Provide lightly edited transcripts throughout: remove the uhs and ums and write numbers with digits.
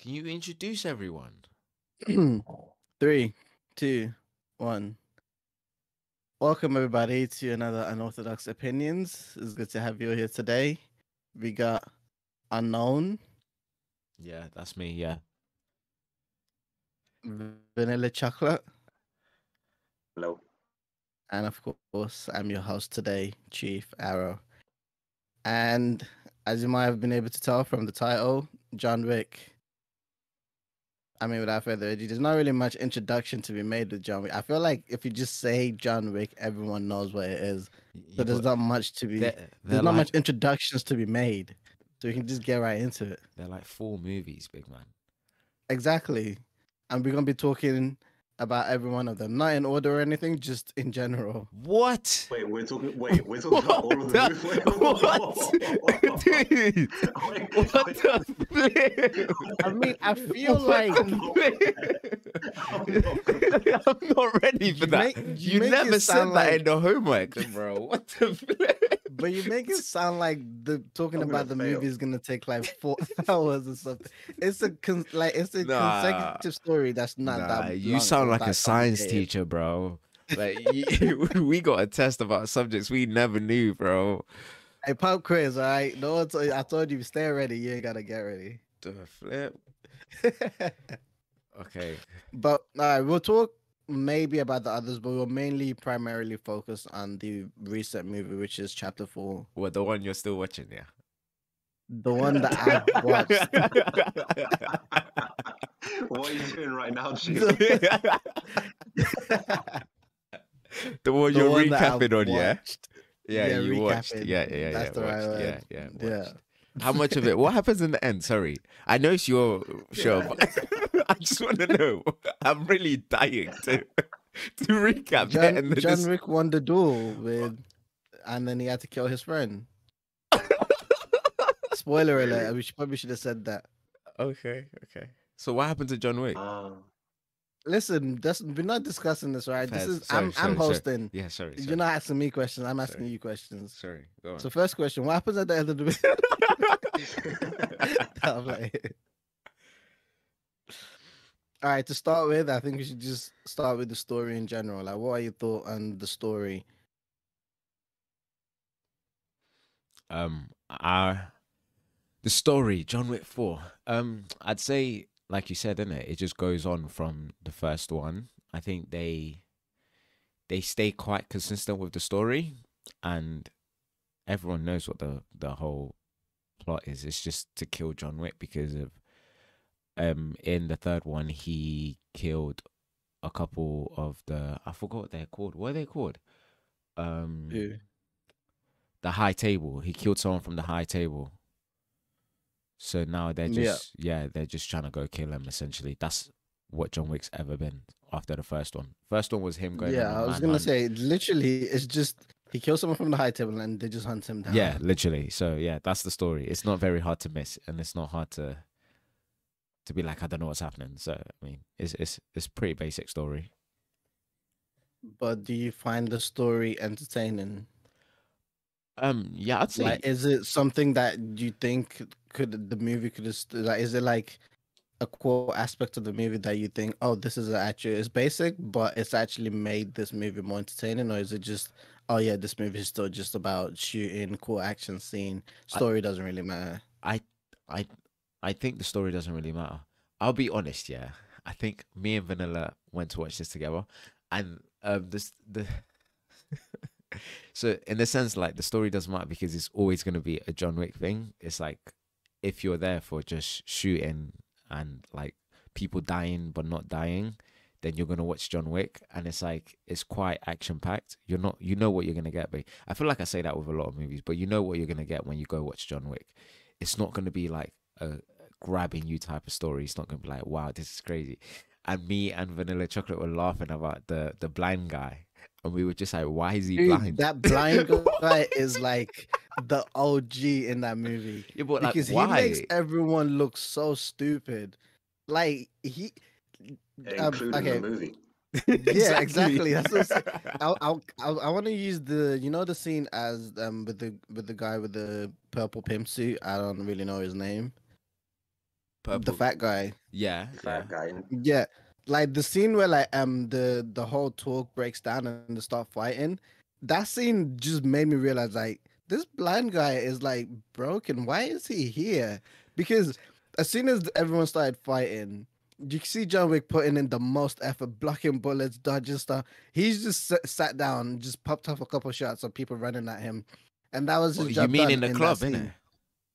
Can you introduce everyone? 3, 2, 1. Welcome everybody to another Unorthodox Opinions. It's good to have you here today. We got Unknown, Yeah, that's me. Yeah. Vanilla Chocolate, Hello. and of course, I'm your host today, Chief Arrow. And as you might have been able to tell from the title, John Wick. I mean, without further ado, there's not really much introduction to be made with John Wick. I feel like if you just say John Wick, everyone knows what it is. Yeah, So there's but not much to be. they're There's not like much introductions to be made. So we can just get right into it. they're like 4 movies, big man. Exactly. And we're gonna be talking about every one of them, not in order or anything, just in general. What? Wait, we're talking. Wait, we're talking about all of the What movies. What? Dude, Wait, what the flip? I mean, I feel What like the flip? I'm not ready for You that. make- You you make it never said sound that like- in the homework, bro. What the flip? but you make it sound like the talking I'm about the gonna fail. movie is gonna take like 4 hours or something. It's a Nah. consecutive story that's not Nah, that you long sound or like a that science complicated. teacher, bro. Like we got a test about subjects we never knew, bro. Hey, pop quiz, all right? No one told you, I told you, stay ready. You ain't gotta get ready. The flip. Okay. But all right, we'll talk maybe about the others, but we'll mainly primarily focus on the recent movie, which is Chapter 4, Well, the one you're still watching, yeah. the one that I've watched. What are you doing right now, Chief? The one The you're one that I've recapping on, yeah? watched. Yeah, you watched. recapping. Yeah, That's the right watched. word. Yeah. Yeah. Watched. How much of it? What happens in the end? Sorry. I know it's your show, but I just want to know. I'm really dying to recap it. And then John Wick won the duel with, and then he had to kill his friend. Spoiler alert! We probably should have said that. Okay. So what happened to John Wick? Listen, we're not discussing this, right? Fairs. This is Sorry, I'm sorry. hosting. Yeah, sorry. You're not asking me questions. I'm asking you questions. Sorry. Go on. So first question: what happens at the end of the movie? I'm like- All right, to start with, I think we should just start with the story in general. Like, what are your thoughts on the story? The story, John Wick 4. I'd say, like you said, innit, it just goes on from the first one. I think they stay quite consistent with the story, and everyone knows what the whole plot is. It's just to kill John Wick because of in the third one he killed a couple of I forgot what they're called. What are they called? Who? The High Table. He killed someone from the High Table. So now they're just they're just trying to go kill him. Essentially, that's what John Wick's ever been after the first one. First one was him going. Yeah, I was gonna say, literally, it's just he kills someone from the high table and they just hunt him down. Yeah, literally. So yeah, that's the story. It's not very hard to miss, and it's not hard to be like, I don't know what's happening. So I mean, it's pretty basic story. But do you find the story entertaining? Yeah, I'd say. Like, is it something that you think the movie could have like? Is it like a core aspect of the movie that you think, oh, this is actually it's basic, but it's actually made this movie more entertaining, or is it just, oh yeah, this movie is still just about shooting, cool action scene, story doesn't really matter? I think the story doesn't really matter. I'll be honest, yeah. I think me and Vanilla went to watch this together, and so in a sense, like, the story doesn't matter because it's always going to be a John Wick thing. It's like, if you're there for just shooting and like people dying but not dying, then you're gonna watch John Wick, and it's like, it's quite action packed. You know what you're gonna get, but I feel like I say that with a lot of movies, but you know what you're gonna get when you go watch John Wick. It's not gonna be like a grabbing you type of story. It's not gonna be like, wow, this is crazy. And me and Vanilla Chocolate were laughing about the blind guy, and we were just like, why is he Dude, blind? that blind guy is like the OG in that movie. Yeah, but like, Because why? he makes everyone look so stupid. Like he included in the movie. Yeah, exactly. That's what I want to use the scene as with the guy with the purple pimp suit. I don't really know his name. the fat guy. Yeah, Fat guy. Yeah, like the scene where like the whole talk breaks down and they start fighting. That scene just made me realize like this blind guy is like broken. Why is he here? Because as soon as everyone started fighting, you see John Wick putting in the most effort, blocking bullets, dodging stuff. He's just sat down, just popped off a couple shots of people running at him, and that was his you job mean done in the that club, scene. innit?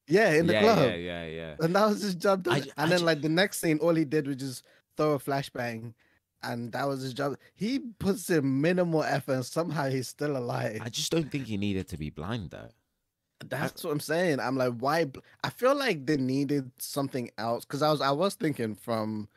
Yeah, in the club. Yeah. And that was his job done. I Then like the next scene, all he did was just throw a flashbang, and that was his job. He puts in minimal effort, and somehow he's still alive. I just don't think he needed to be blind though. That's what I'm saying. I'm like, why? I feel like they needed something else because I was thinking from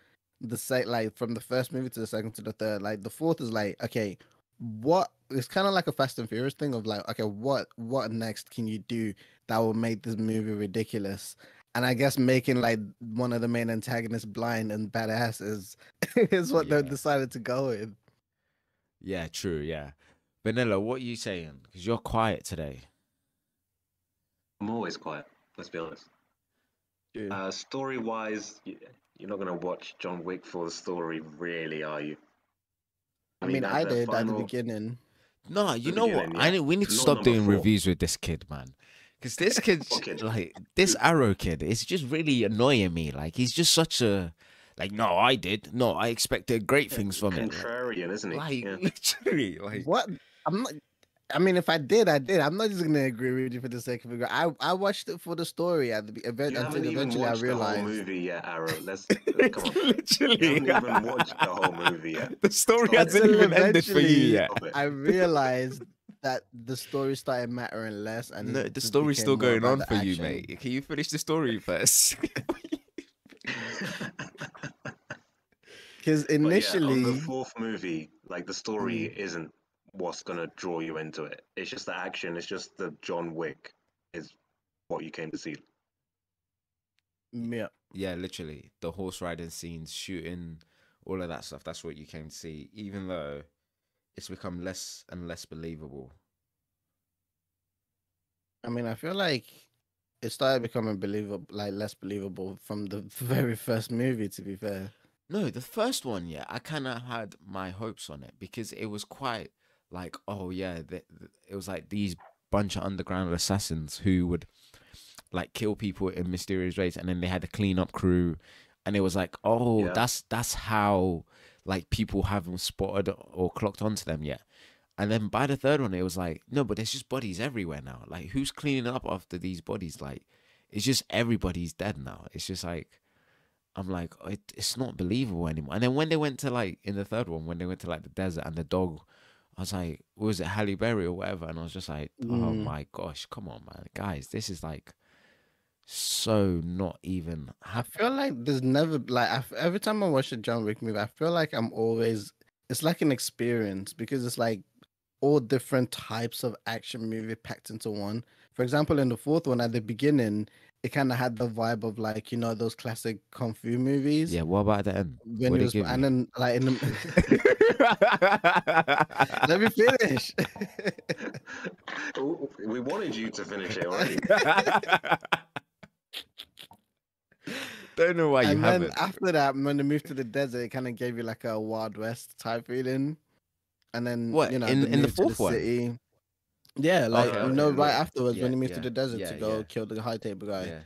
from the first movie to the second to the third. Like the fourth is like, okay, what? It's kind of like a Fast and Furious thing of like, okay, what next can you do that will make this movie ridiculous? And I guess making like one of the main antagonists blind and badass is what they decided to go with. Yeah, true. Yeah, Vanilla, what are you saying? Because you're quiet today. I'm always quiet. Let's be honest. Yeah. Story-wise, you're not gonna watch John Wick for the story, really, are you? I mean, I did at the beginning. No, you know what? Yeah. We need to Not stop number doing 4. reviews with this kid, man. Because this kid's kid? like this Arrow kid is just really annoying me. Like he's just such a like. No, I did. No, I expected great things from it. Contrarian, isn't he? Like Yeah. literally, like What? I'm not. I mean, if I did, I did. I'm not just gonna agree with you for the sake of it. I watched it for the story at the event You until haven't even eventually I watched the whole realized. movie yet, Arrow. Come on. literally. You haven't even watched the whole movie yet. The story Stop hasn't it. even ended for you Eventually, yet. Stop it. I realized that the story started mattering less, and No, it the just story's became still more going about on the for you, action. mate. Can you finish the story first? Because But yeah, on initially, the fourth movie, like the story isn't what's gonna draw you into it. It's just the action. It's just the John Wick is what you came to see. yeah, Yeah, literally. The horse riding scenes, shooting, all of that stuff. That's what you came to see, even though it's become less and less believable. I mean, I feel like it started becoming believable, like less believable from the very first movie. To be fair, No, the first one, yeah, I kind of had my hopes on it because it was quite like, oh, yeah, it was like these bunch of underground assassins who would like kill people in mysterious ways, and then they had a cleanup crew, and it was like, oh, Yeah. that's how like people haven't spotted or clocked onto them yet. And then by the third one, it was like, no, but there's just bodies everywhere now. Like, who's cleaning up after these bodies? Like, it's just everybody's dead now. It's just like, I'm like, it's not believable anymore. And then when they went to like in the third one, when they went to like the desert and the dog, I was like, was it Halle Berry or whatever? And I was just like, oh my gosh, come on, man, guys, this is like so not even. I feel like there's never like every time I watch a John Wick movie, I feel like it's like an experience because it's like all different types of action movie packed into one. For example, in the fourth one at the beginning, it kind of had the vibe of like those classic kung fu movies. Yeah, what about the end? When What'd it it was, give and you? then like in the let me finish. We wanted you to finish it already. Don't know why you And then haven't. after that, when they moved to the desert, it kind of gave you like a Wild West type feeling. And then What, they in the moved to fourth one? city. Yeah, like Okay, right yeah, afterwards when yeah, they moved to yeah, the desert yeah, to go yeah. kill the high table guy. Yeah.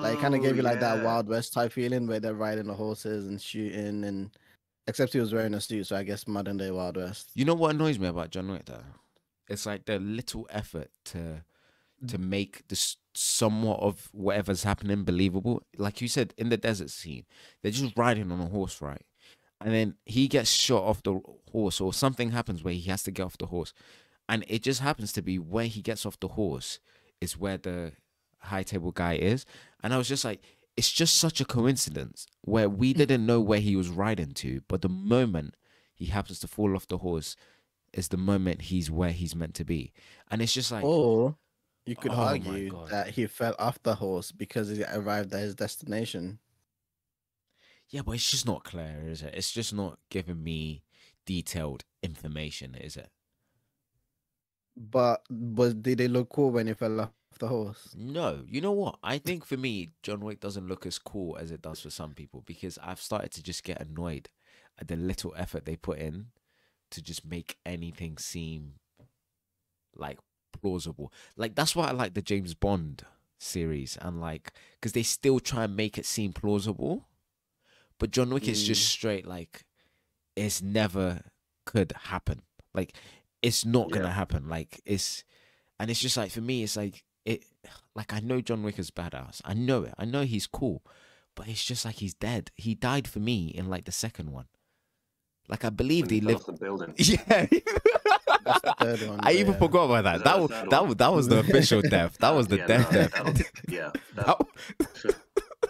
Like it kind of gave you like that yeah. Wild West type feeling where they're riding the horses and shooting, and except he was wearing a suit, so I guess modern day Wild West. You know what annoys me about John Wick though? It's like the little effort to make this somewhat of whatever's happening believable. Like you said, in the desert scene, they're just riding on a horse, right? And then he gets shot off the horse, or something happens where he has to get off the horse. And it just happens to be where he gets off the horse is where the high table guy is. And I was just like, it's just such a coincidence where we didn't know where he was riding to, but the moment he happens to fall off the horse is the moment he's where he's meant to be. And it's just like, Or you could Oh my argue God. that he fell off the horse because he arrived at his destination. yeah, but it's just not clear, is it? It's just not giving me detailed information, is it? But did they look cool when he fell off the horse. No, you know what? I think for me, John Wick doesn't look as cool as it does for some people because I've started to just get annoyed at the little effort they put in to just make anything seem like plausible. Like that's why I like the James Bond series and like because they still try and make it seem plausible, but John Wick is just straight like it's never could happen. Like it's not gonna happen. Like it's just like for me, it's like it. Like I know John Wick is badass. I know it. I know he's cool, but it's just like he's dead. He died for me in like the second one. Like I believed he fell lived. off the building. Yeah. That's the third one. I even forgot about that. Is that the third one? That was the official death. That was the death.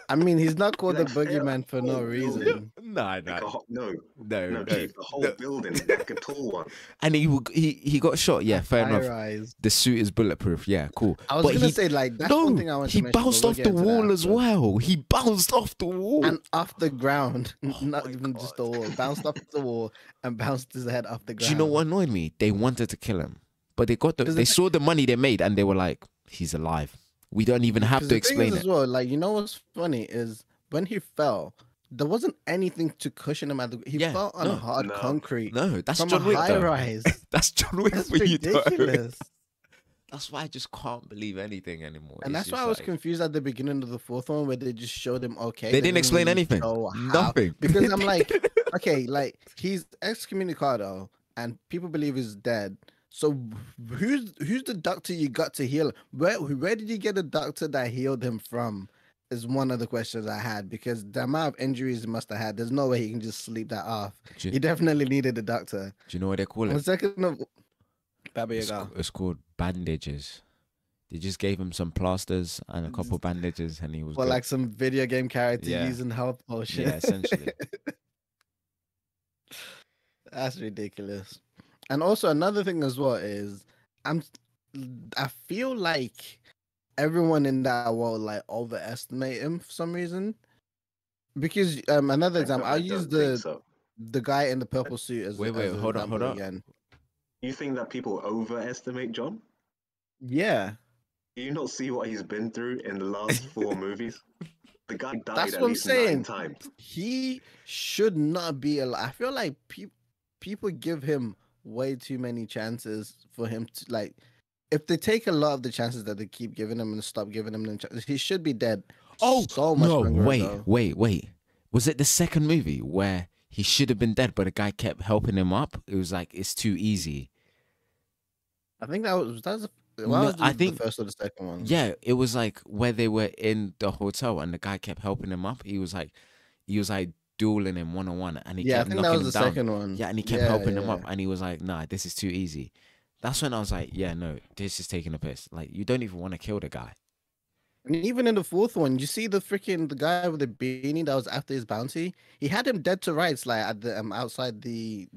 I mean, he's not called the Like, fair, boogeyman for no reason. No, No, Chief, the whole building, like a tall one. And he got shot. Yeah, fair enough. Rise. The suit is bulletproof. Yeah, cool. I was gonna say like that's one thing I want to mention. He bounced off the wall as well. He bounced off the wall and off the ground, not even just the wall. Bounced off the wall and bounced his head off the ground. Do you know what annoyed me? They wanted to kill him, but they saw the money they made and they were like, "He's alive." We don't even have to explain it. As well, like you know what's funny is when he fell, there wasn't anything to cushion him. He fell on hard concrete. No, that's from John a Wick. High rise. That's John Wick. That's for you, ridiculous. That's why I just can't believe anything anymore. And that's why I was confused at the beginning of the fourth one where they just showed him okay. They didn't explain anything. Nothing. Because I'm like, okay, like he's excommunicado and people believe he's dead. So who's the doctor you got to heal? Where did you get a doctor that healed him from? Is one of the questions I had because the amount of injuries he must have had, there's no way he can just sleep that off. He definitely needed a doctor. Do you know what they call it? One second of it's called bandages. They just gave him some plasters and a couple bandages, and he was. Well, like some video game character using health potion. Yeah, essentially. That's ridiculous. And also another thing as well is I feel like everyone in that world like overestimate him for some reason. Because another example, I'll use the guy in the purple suit as wait, hold on again. You think that people overestimate John? Yeah. Do you not see what he's been through in the last 4 movies? The guy died at least 9 times. He should not be alive. I feel like people give him way too many chances for him to like. If they take a lot of the chances that they keep giving him and stop giving him, he should be dead. Oh so much no! longer Wait! Was it the second movie where he should have been dead, but the guy kept helping him up? It was like it's too easy. I think I think the first or the second one. Yeah, it was like where they were in the hotel and the guy kept helping him up. He was like dueling him 1-on-1 and he kept knocking him down. I think that was the second one. Yeah, and he kept helping him up and he was like, nah, this is too easy. That's when I was like, yeah, no, this is taking a piss. Like, you don't even want to kill the guy. And even in the fourth one, you see the guy with the beanie that was after his bounty. He had him dead to rights, like at the outside the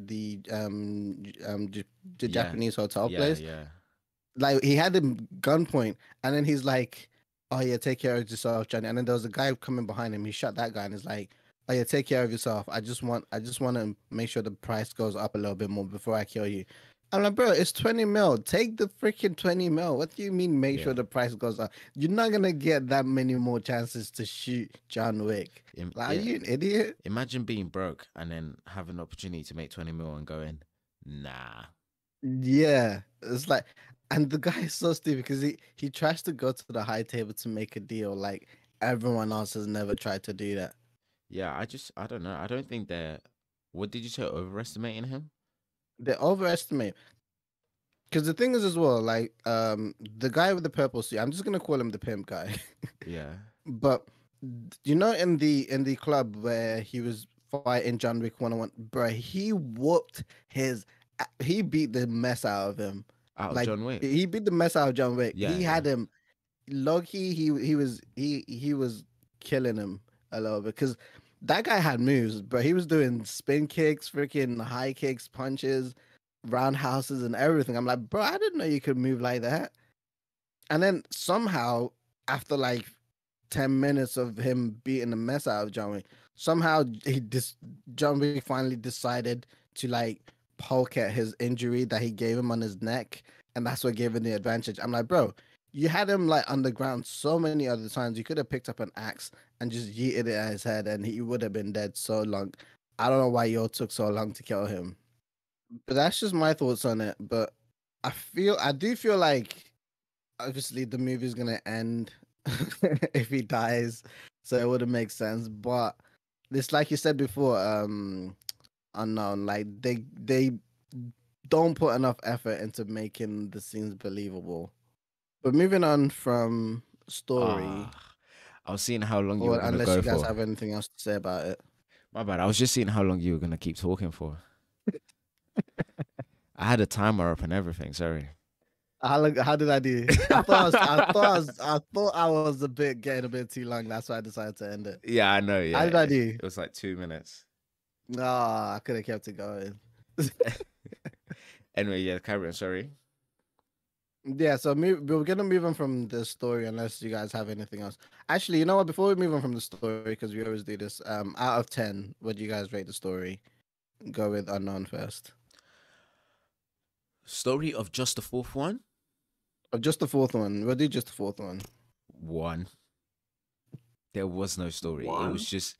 Japanese hotel place. Yeah. Like he had him gunpoint, and then he's like, "Oh yeah, take care of yourself, Johnny." And then there was a guy coming behind him. He shot that guy, and he's like, "Oh yeah, take care of yourself. I just want to make sure the price goes up a little bit more before I kill you." I'm like, bro, it's 20 mil. Take the freaking 20 mil. What do you mean make sure the price goes up? You're not going to get that many more chances to shoot John Wick. Are you an idiot? Imagine being broke and then having an opportunity to make 20 mil and going, nah. Yeah. It's like, and the guy is so stupid because he tries to go to the high table to make a deal like everyone else has never tried to do that. Yeah, I don't know. I don't think what did you say, overestimating him? They overestimate. Because the thing is as well, like the guy with the purple suit, I'm just gonna call him the pimp guy. Yeah. But you know, in the club where he was fighting John Wick 1-on-1, bro, he beat the mess out of him. Out of John Wick. He beat the mess out of John Wick. Yeah, he had him low-key, he was killing him a little bit because that guy had moves, but he was doing spin kicks, freaking high kicks, punches, roundhouses, and everything. I'm like, bro, I didn't know you could move like that. And then somehow, after like 10 minutes of him beating the mess out of John Wick, somehow John Wick finally decided to like poke at his injury that he gave him on his neck, and that's what gave him the advantage. I'm like, bro, You had him like underground so many other times. You could have picked up an axe and just yeeted it at his head, and he would have been dead so long. I don't know why y'all took so long to kill him, but that's just my thoughts on it. But I do feel like obviously the movie's gonna end if he dies, so it wouldn't make sense. But this, like you said before, unknown, like they don't put enough effort into making the scenes believable. But moving on from story, I was seeing how long you or were gonna unless go you guys for. have anything else to say about it. My bad. I was just seeing how long you were gonna keep talking for. I had a timer up and everything. Sorry. How did I do? I thought I was getting a bit too long. That's why I decided to end it. Yeah, I know. Yeah, How did I do? It was like 2 minutes. No, I could have kept it going. Anyway, yeah, carry on. Sorry. Yeah, so we're gonna move on from the story unless you guys have anything else. Actually, you know what? Before we move on from the story, because we always do this, out of 10, what do you guys rate the story? Go with unknown first. Story of just the fourth one. Or just the fourth one. We'll do just the fourth one. 1. There was no story. It One? was just.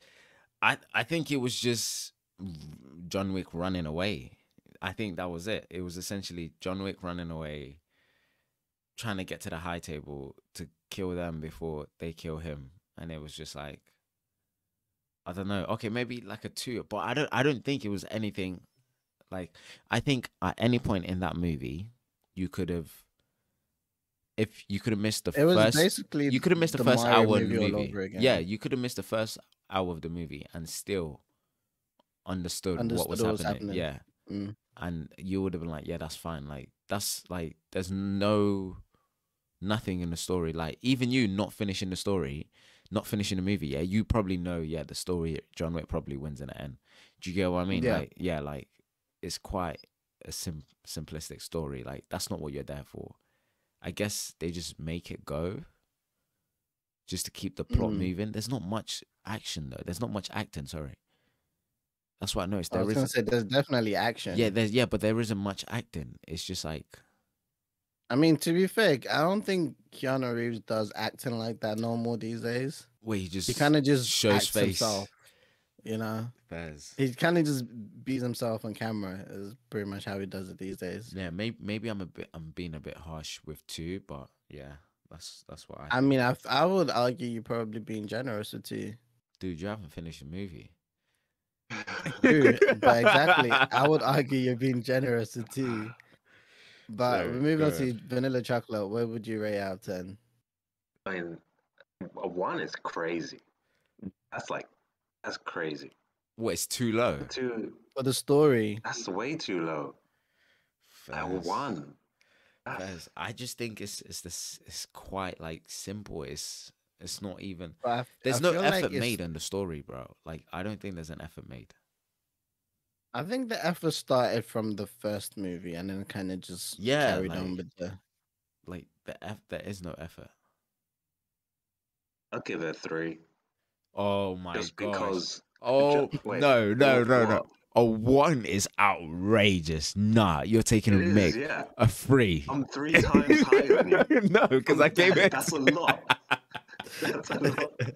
I think it was just John Wick running away. I think that was it. It was essentially John Wick running away, trying to get to the high table to kill them before they kill him, and it was just like, I don't know. Okay, maybe like a 2, but I don't think it was anything. Like, I think at any point in that movie, you could have, if you could have missed the It was first, basically you could have missed the the first Mario hour of the movie all movie. over again. Yeah, you could have missed the first hour of the movie and still understood what was happening. Yeah, Mm. and you would have been like, yeah, that's fine. Like, that's like, there's nothing in the story. Like, even you not finishing the story, not finishing the movie, yeah, you probably know, yeah, the story, John Wick probably wins in the end. Do you get what I mean? Yeah. Like, yeah, like, it's quite a simplistic story. Like, that's not what you're there for. I guess they just make it go just to keep the plot moving. There's not much action though. There's not much acting, sorry. That's what I noticed. I was gonna say there's definitely action. Yeah, but there isn't much acting. It's just like, I mean, to be fair, I don't think Keanu Reeves does acting like that no more these days. where he just He kind of just shows acts face. himself, you know. Fairs. He kind of just beats himself on camera. Is pretty much how he does it these days. Yeah, maybe I'm being a bit harsh with 2, but yeah, that's what I I think. mean, I would argue you're probably being generous with two. Dude, you haven't finished the movie. True, but exactly, I would argue you're being generous with two. But Sorry, we're moving on go to ahead. vanilla chocolate. Where would you rate out of 10? I mean, a 1 is crazy. That's crazy. What, it's too low? 2, For the story, that's way too low. At Fairs. 1. Fairs. I just think it's quite like simple. It's not even. but There's I no feel like effort it's- made in the story, bro. Like, I don't think there's an effort made. I think the effort started from the first movie and then kind of just carried on with the. Like, there is no effort. I'll give it a 3. Oh my Just gosh. because. Oh wait, no. what? A 1 is outrageous. Nah, you're taking It a is, mic. yeah. A 3. I'm 3 times higher than you. No, because I gave it. That's a lot. That's a lot. A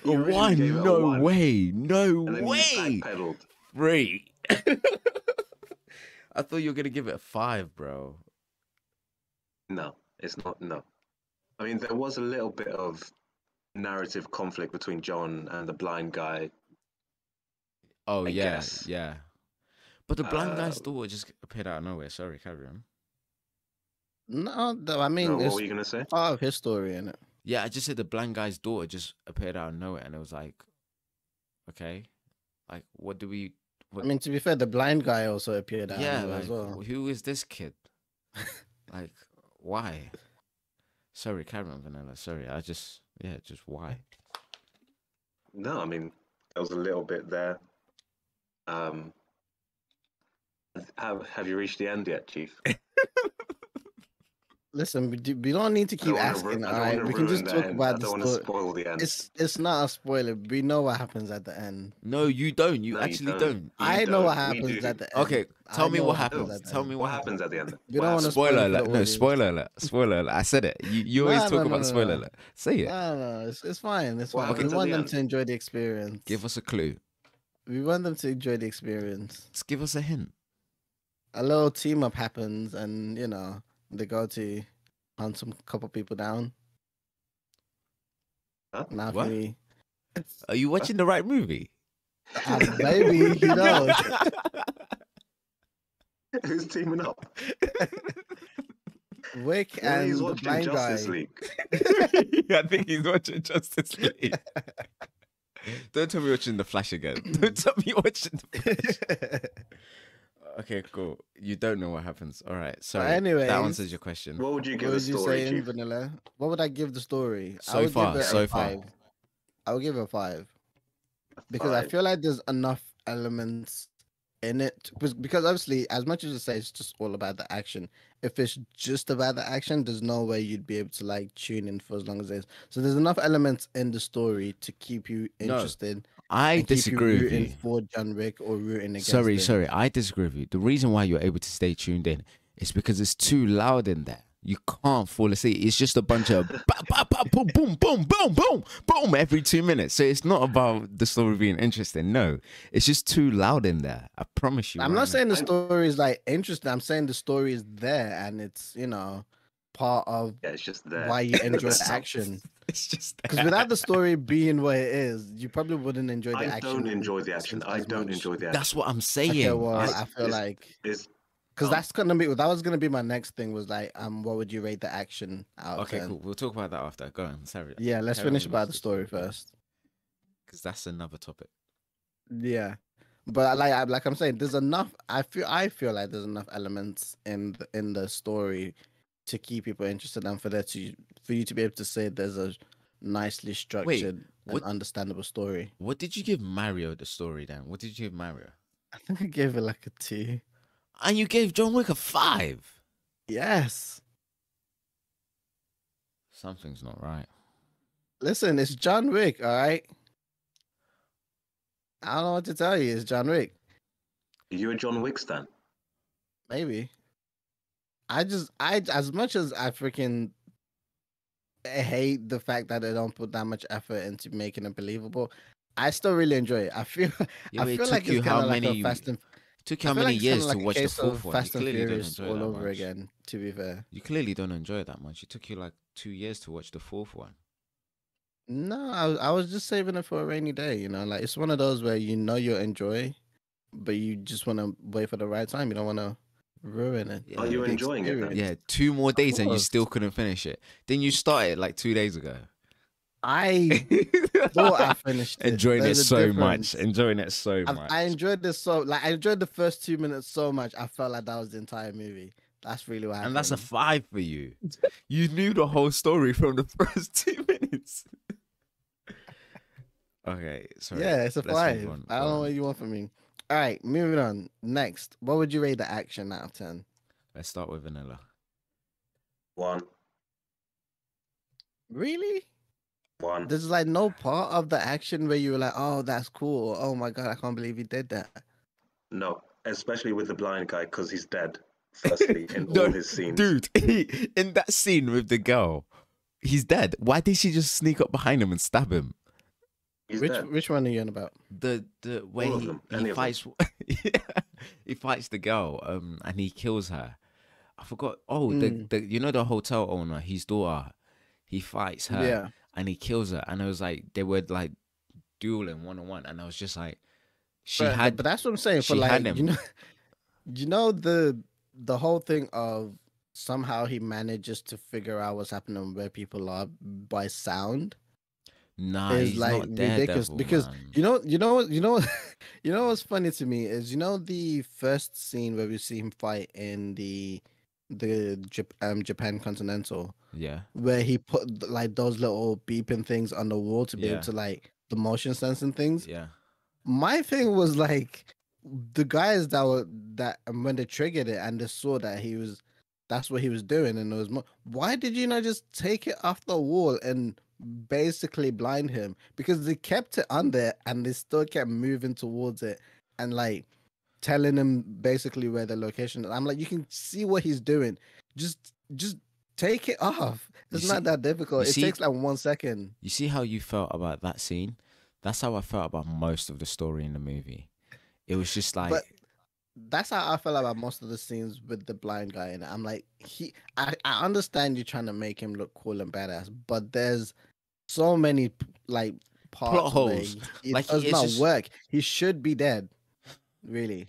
You originally gave 1. it a No 1, way. No and then you way. backpedaled. 3. I thought you were gonna give it a 5, bro. No, it's not. No. I mean, there was a little bit of narrative conflict between John and the blind guy. Oh I yeah, guess. yeah. But the blind guy's daughter just appeared out of nowhere. Sorry, carry on. No, I mean, No, what it's were you gonna say? part of his story in it. Yeah, I just said the blind guy's daughter just appeared out of nowhere, and it was like, okay, like what do we? What, I mean, to be fair, the blind guy also appeared out yeah, of nowhere like as well. who is this kid? Like, why? Sorry, carry on, Vanilla. Sorry, just why? No, I mean, there was a little bit there. Have you reached the end yet, Chief? Listen, we don't need to keep asking. All right, we can just talk about I the don't want to story. spoil the end. It's not a spoiler. We know what happens at the end. No, you don't. You No, actually you don't. I know what We happens do. at the end. Okay, tell I me know what happens happens. at the Tell end. me What what happens at the end? We What don't want to happens? spoil Spoiler it for the alert. No, audience. spoiler alert. Spoiler alert. I said it. You always talk about spoiler alert. Say it. No. It's fine. It's What fine. We happens at want the them end? to enjoy the experience. Give us a clue. We want them to enjoy the experience. Just give us a hint. A little team up happens, and they go to hunt some couple people down. Huh? Now What? for me, Are you watching the right movie? maybe who knows? Who's teaming up? Wick Yeah, and he's the watching blind Justice guy. League. I think he's watching Justice League. Don't tell me you're watching The Flash again. Don't tell me you're watching The Flash. Okay, cool. You don't know what happens. All right. Sorry. anyways, that answers your question. What would you What give would the you story, say in Chief? vanilla? What would I give the story? I So would far, give it so a far. 5. I would give it a 5 because I Five. feel like there's enough elements in it. Because obviously, as much as you say it's just all about the action, if it's just about the action, there's no way you'd be able to like tune in for as long as it is. So there's enough elements in the story to keep you No, interested. I and keep disagree you with rooting you. for John Wick or rooting against Sorry. him. I disagree with you. The reason why you're able to stay tuned in is because it's too loud in there. You can't fall asleep. It's just a bunch of boom, boom, boom, boom, boom, boom every 2 minutes. So it's not about the story being interesting. No, it's just too loud in there. I promise you. I'm right not now. saying the story is like interesting. I'm saying the story is there and it's part of Yeah, it's just there. why you enjoy the So- action. It's just Because without the story being what it is, you probably wouldn't enjoy the I action. don't enjoy the action. I as don't much. enjoy the action. That's what I'm saying. Okay, well, It's- I feel like It's because that was gonna be my next thing was like what would you rate the action out of okay, 10? cool. We'll talk about that after. Go on. Sorry. Yeah, let's finish about the story first. Because that's another topic. Yeah, but like I'm saying, there's enough. I feel like there's enough elements in the story to keep people interested and for you to be able to say there's a nicely structured what- and understandable story. What did you give Mario the story then? What did you give Mario? I think I gave it like a 2. And you gave John Wick a 5. Yes. Something's not right. Listen, it's John Wick, all right? I don't know what to tell you. It's John Wick. Are you a John Wick stan? Maybe. As much as I freaking hate the fact that they don't put that much effort into making it believable, I still really enjoy it. I feel Yeah, but it like took it's you kind how of like many? a Fast and took you how I feel many like it's kinda years like to a watch the case of fourth one? Fast You and clearly don't Furious enjoy it all that over much. again. To be fair, You clearly don't enjoy it that much. It took you like 2 years to watch the fourth one. no, I was just saving it for a rainy day. Like it's one of those where you'll enjoy, but you just want to wait for the right time. You don't want to ruin it. Yeah. Are you the enjoying it then? experience. Yeah, 2 more days and you course. still couldn't finish it. Then you started like 2 days ago. I thought I finished it. Enjoying it There's a so much. difference. Enjoying it so much. I enjoyed this I enjoyed the first 2 minutes so much. I felt like that was the entire movie. That's really what happened. And that's a 5 for you. You knew the whole story from the first 2 minutes. Okay, sorry. Yeah, it's a Let's 5. move on. I don't know what you want from me. All right, moving on. Next, what would you rate the action out of 10? Let's start with vanilla. 1. Really? 1. There's like no part of the action where you were like, "Oh, that's cool. Or, oh my god, I can't believe he did that." No, especially with the blind guy because he's dead. Firstly, in No, all his scenes. Dude, in that scene with the girl, he's dead. Why did she just sneak up behind him and stab him? He's Which dead. which one are you on about? The way All of them, any he of them. fights yeah, he fights the girl and he kills her. I forgot. Oh, the you know the hotel owner, his daughter, he fights her Yeah. and he kills her. And it was like they were like dueling 1-on-1, and I was just like, But that's what I'm saying. For she had like, him. the whole thing of somehow he manages to figure out what's happening where people are by sound Nah, is he's like not ridiculous. Daredevil, Because man. what's funny to me is the first scene where we see him fight in the Japan Continental, Yeah, where he put like those little beeping things on the wall to be Yeah. able to like the motion sensing things. yeah. My thing was like the guys that when they triggered it and they saw that that's what he was doing, and it was why did you not just take it off the wall and basically blind him? Because they kept it on there and they still kept moving towards it and like telling him basically where the location is. I'm like, you can see what he's doing. Just take it off. It's not that difficult. It takes like 1 second. You see how you felt about that scene? That's how I felt about most of the story in the movie. It was just like, but that's how I felt about most of the scenes with the blind guy in it. I'm like, I understand you trying to make him look cool and badass, but there's so many like parts plot holes. It Like, does not work. He should be dead. Really.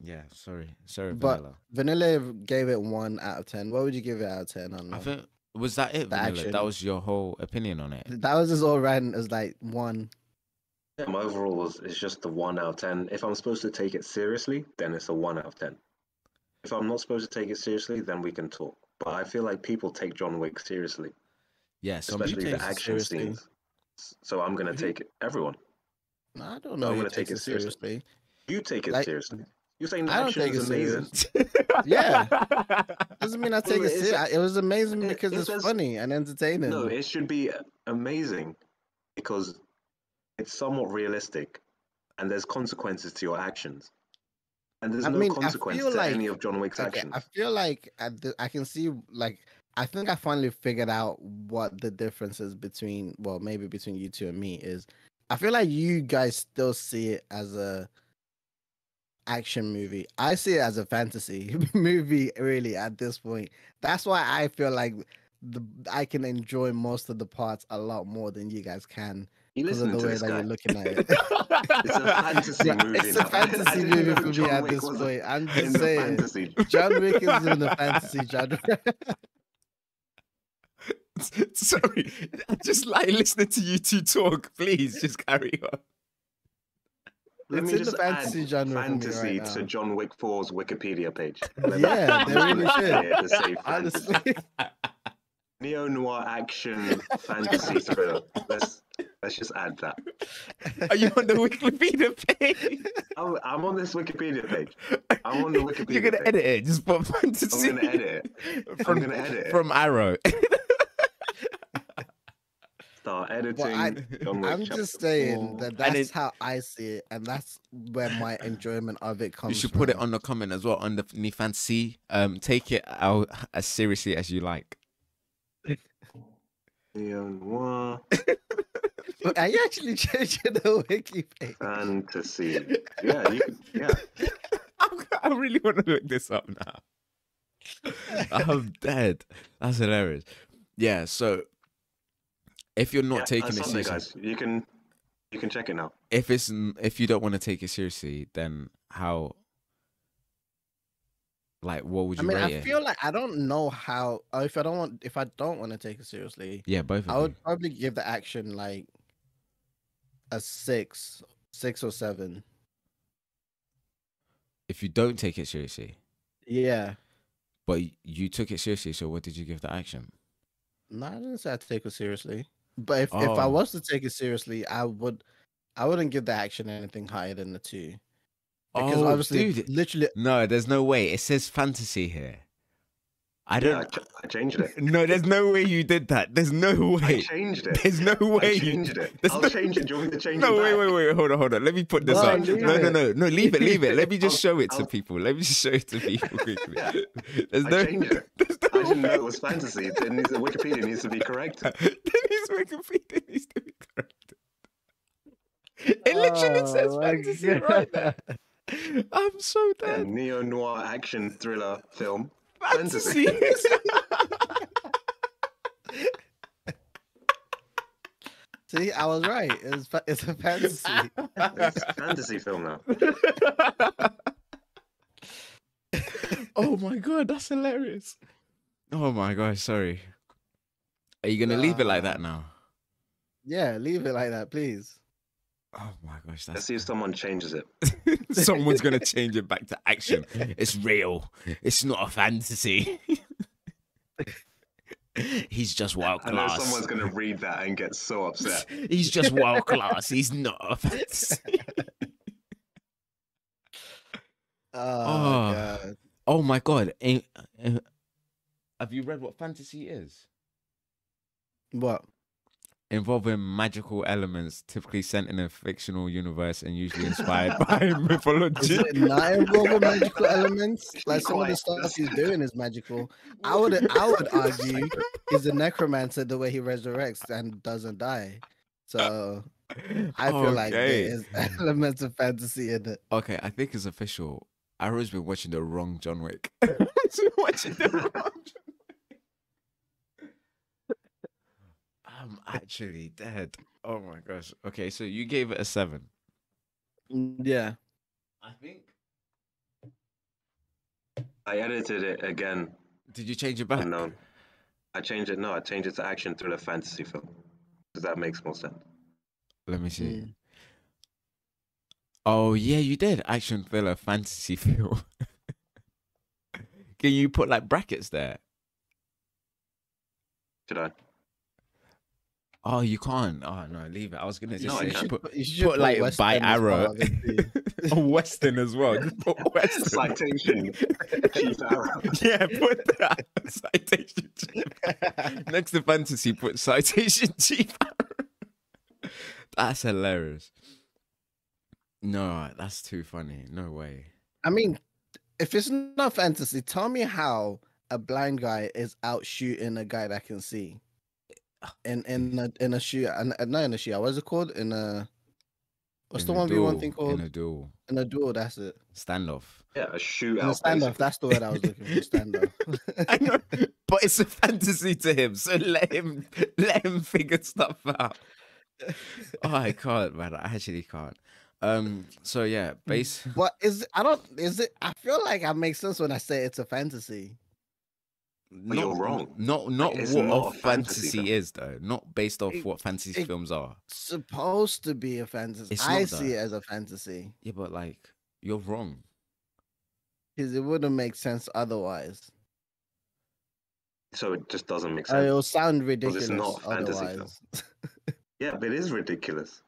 Yeah, sorry, But Vanilla. Vanilla gave it 1 out of 10. What would you give it out of 10? On I think, was that it, the Vanilla? action. That was your whole opinion on it? That was just all ran as like 1. Yeah, my overall is just the 1 out of 10. If I'm supposed to take it seriously, then it's a 1 out of 10. If I'm not supposed to take it seriously, then we can talk. But I feel like people take John Wick seriously, Yeah, especially the action scenes. So I'm gonna take it. Everyone, No, I don't know. I'm Who gonna takes take it seriously. You take it Like, seriously. You're saying the I don't action take is it amazing. serious. Yeah. Doesn't mean I take it serious. It was amazing it- because it it's says- funny and entertaining. No, it should be amazing because it's somewhat realistic, and there's consequences to your actions. And there's no consequence to any of John Wick's actions. I feel like I can see, like, I think I finally figured out what the difference is between, well, maybe between you two and me is. I feel like you guys still see it as a action movie. I see it as a fantasy movie, really, at this point. That's why I feel like I can enjoy most of the parts a lot more than you guys can. You Because of listen the to way this that guy. you're looking at it. It's a fantasy movie. It's a now. fantasy I didn't movie know for me John at Wick this was point. I'm in just the saying. fantasy. John Wick is in the fantasy genre. Sorry, I just like listening to you two talk. Please, just carry on. Let It's me in just the fantasy add genre for me fantasy right to now. John Wick 4's Wikipedia page. Yeah, they really should. To say fantasy. Honestly. Neo-noir action fantasy thriller. Let's just add that. Are you on the Wikipedia page? I'm on this Wikipedia page. I'm on the Wikipedia You're gonna page. edit it. Just put I'm fantasy. gonna edit it. I'm gonna edit it. From Arrow. Start editing. But John Wick I'm chapter just saying 4. that that's how I see it, and that's where my enjoyment of it comes You should from. put it on the comment as well underneath fantasy. Take it out as seriously as you like. Neo-noir Are you actually changing the wiki page? fantasy. Yeah, you could, yeah. I really want to look this up now. I'm dead. That's hilarious. Yeah, so if you're not taking it Sunday, seriously, guys, you can check it now. if you don't want to take it seriously, then how? Like, what would you rate I it? feel like I don't know how. If I don't want to take it seriously, Yeah, both of I you. would probably give the action like a 6 or 7. If you don't take it seriously, Yeah. but you took it seriously, so what did you give the action? No, I didn't say I take it seriously. But if I Oh. was to take it seriously, I wouldn't give the action anything higher than the 2. Because Oh, obviously, dude. literally, No, there's no way. It says fantasy here. I Yeah, don't. I changed it. No, there's no way you did that. There's no I way. changed it. There's no way. I changed it. There's I'll no- change it. Do you want me to change No, it wait, back? wait. Hold on. Let me put this No, up. leave No, it. leave it. Let me just show it to I'll- people. Let me just show it to people quickly. Yeah. There's I no. changed it. There's I no didn't know way. it was fantasy. It needs, the Wikipedia needs to be corrected. Then his Wikipedia needs to be corrected. It literally says Oh, my fantasy God. right there. I'm so Yeah, dead. neo-noir action thriller film. Fantasy. See, I was right. It's a fantasy. It's a fantasy film now. Oh my god, that's hilarious. Oh my gosh, sorry. Are you gonna leave it like that now? Yeah, leave it like that, please. Oh my gosh, Let's that's see if someone changes it. someone's gonna change it back to action. It's real. It's not a fantasy. He's just world I know class. someone's going to read that and get so upset. He's just world class. He's not a fantasy. Oh, God. Oh my god. Have you read what fantasy is? What? Involving magical elements, typically set in a fictional universe and usually inspired by mythology. Is it not involving magical elements? Like some of the stuff he's doing is magical. I would argue he's a necromancer the way he resurrects and doesn't die. So I feel like there is elements of fantasy in it. Okay, I think it's official. Arrow's been watching the wrong John Wick. He's been watching the wrong John Wick. I'm actually dead. Oh my gosh. Okay, so you gave it a 7. Yeah. I think. I edited it again. Did you change it back? Unknown. I changed it. No, I changed it to action thriller fantasy film. Because that makes more sense. Let me see. Oh yeah, you did action thriller fantasy film. Can you put like brackets there? Should I? Oh, you can't. Oh no, leave it. I was gonna just No, say I can't. put like by Arrow, a Western as well. Just put Western. Citation, Chief Arrow. Yeah, put that citation. Chief. Next to fantasy, put citation Chief Arrow. That's hilarious. No, that's too funny. No way. I mean, if it's not fantasy, tell me how a blind guy is out shooting a guy that can see. In a shoot, not in a shoot. What's it called? What's In the a 1v1 duel, thing called? In a duel. In a duel, that's it. Standoff. Yeah, a shootout. In a standoff, that's the word I was looking for. Standoff. I know, but it's a fantasy to him, so let him figure stuff out. Oh, I can't, man. I actually can't. So yeah, base. But I feel like I make sense when I say it's a fantasy. But you're wrong. Not It's what not a a fantasy fantasy film. is though. Not based off what fantasy films are. Supposed to be a fantasy. It's I not see though. it as a fantasy Yeah, but like you're wrong. because it wouldn't make sense otherwise. So it just doesn't make It sense. will sound Because ridiculous it's not a fantasy film. otherwise. Yeah, but it is ridiculous.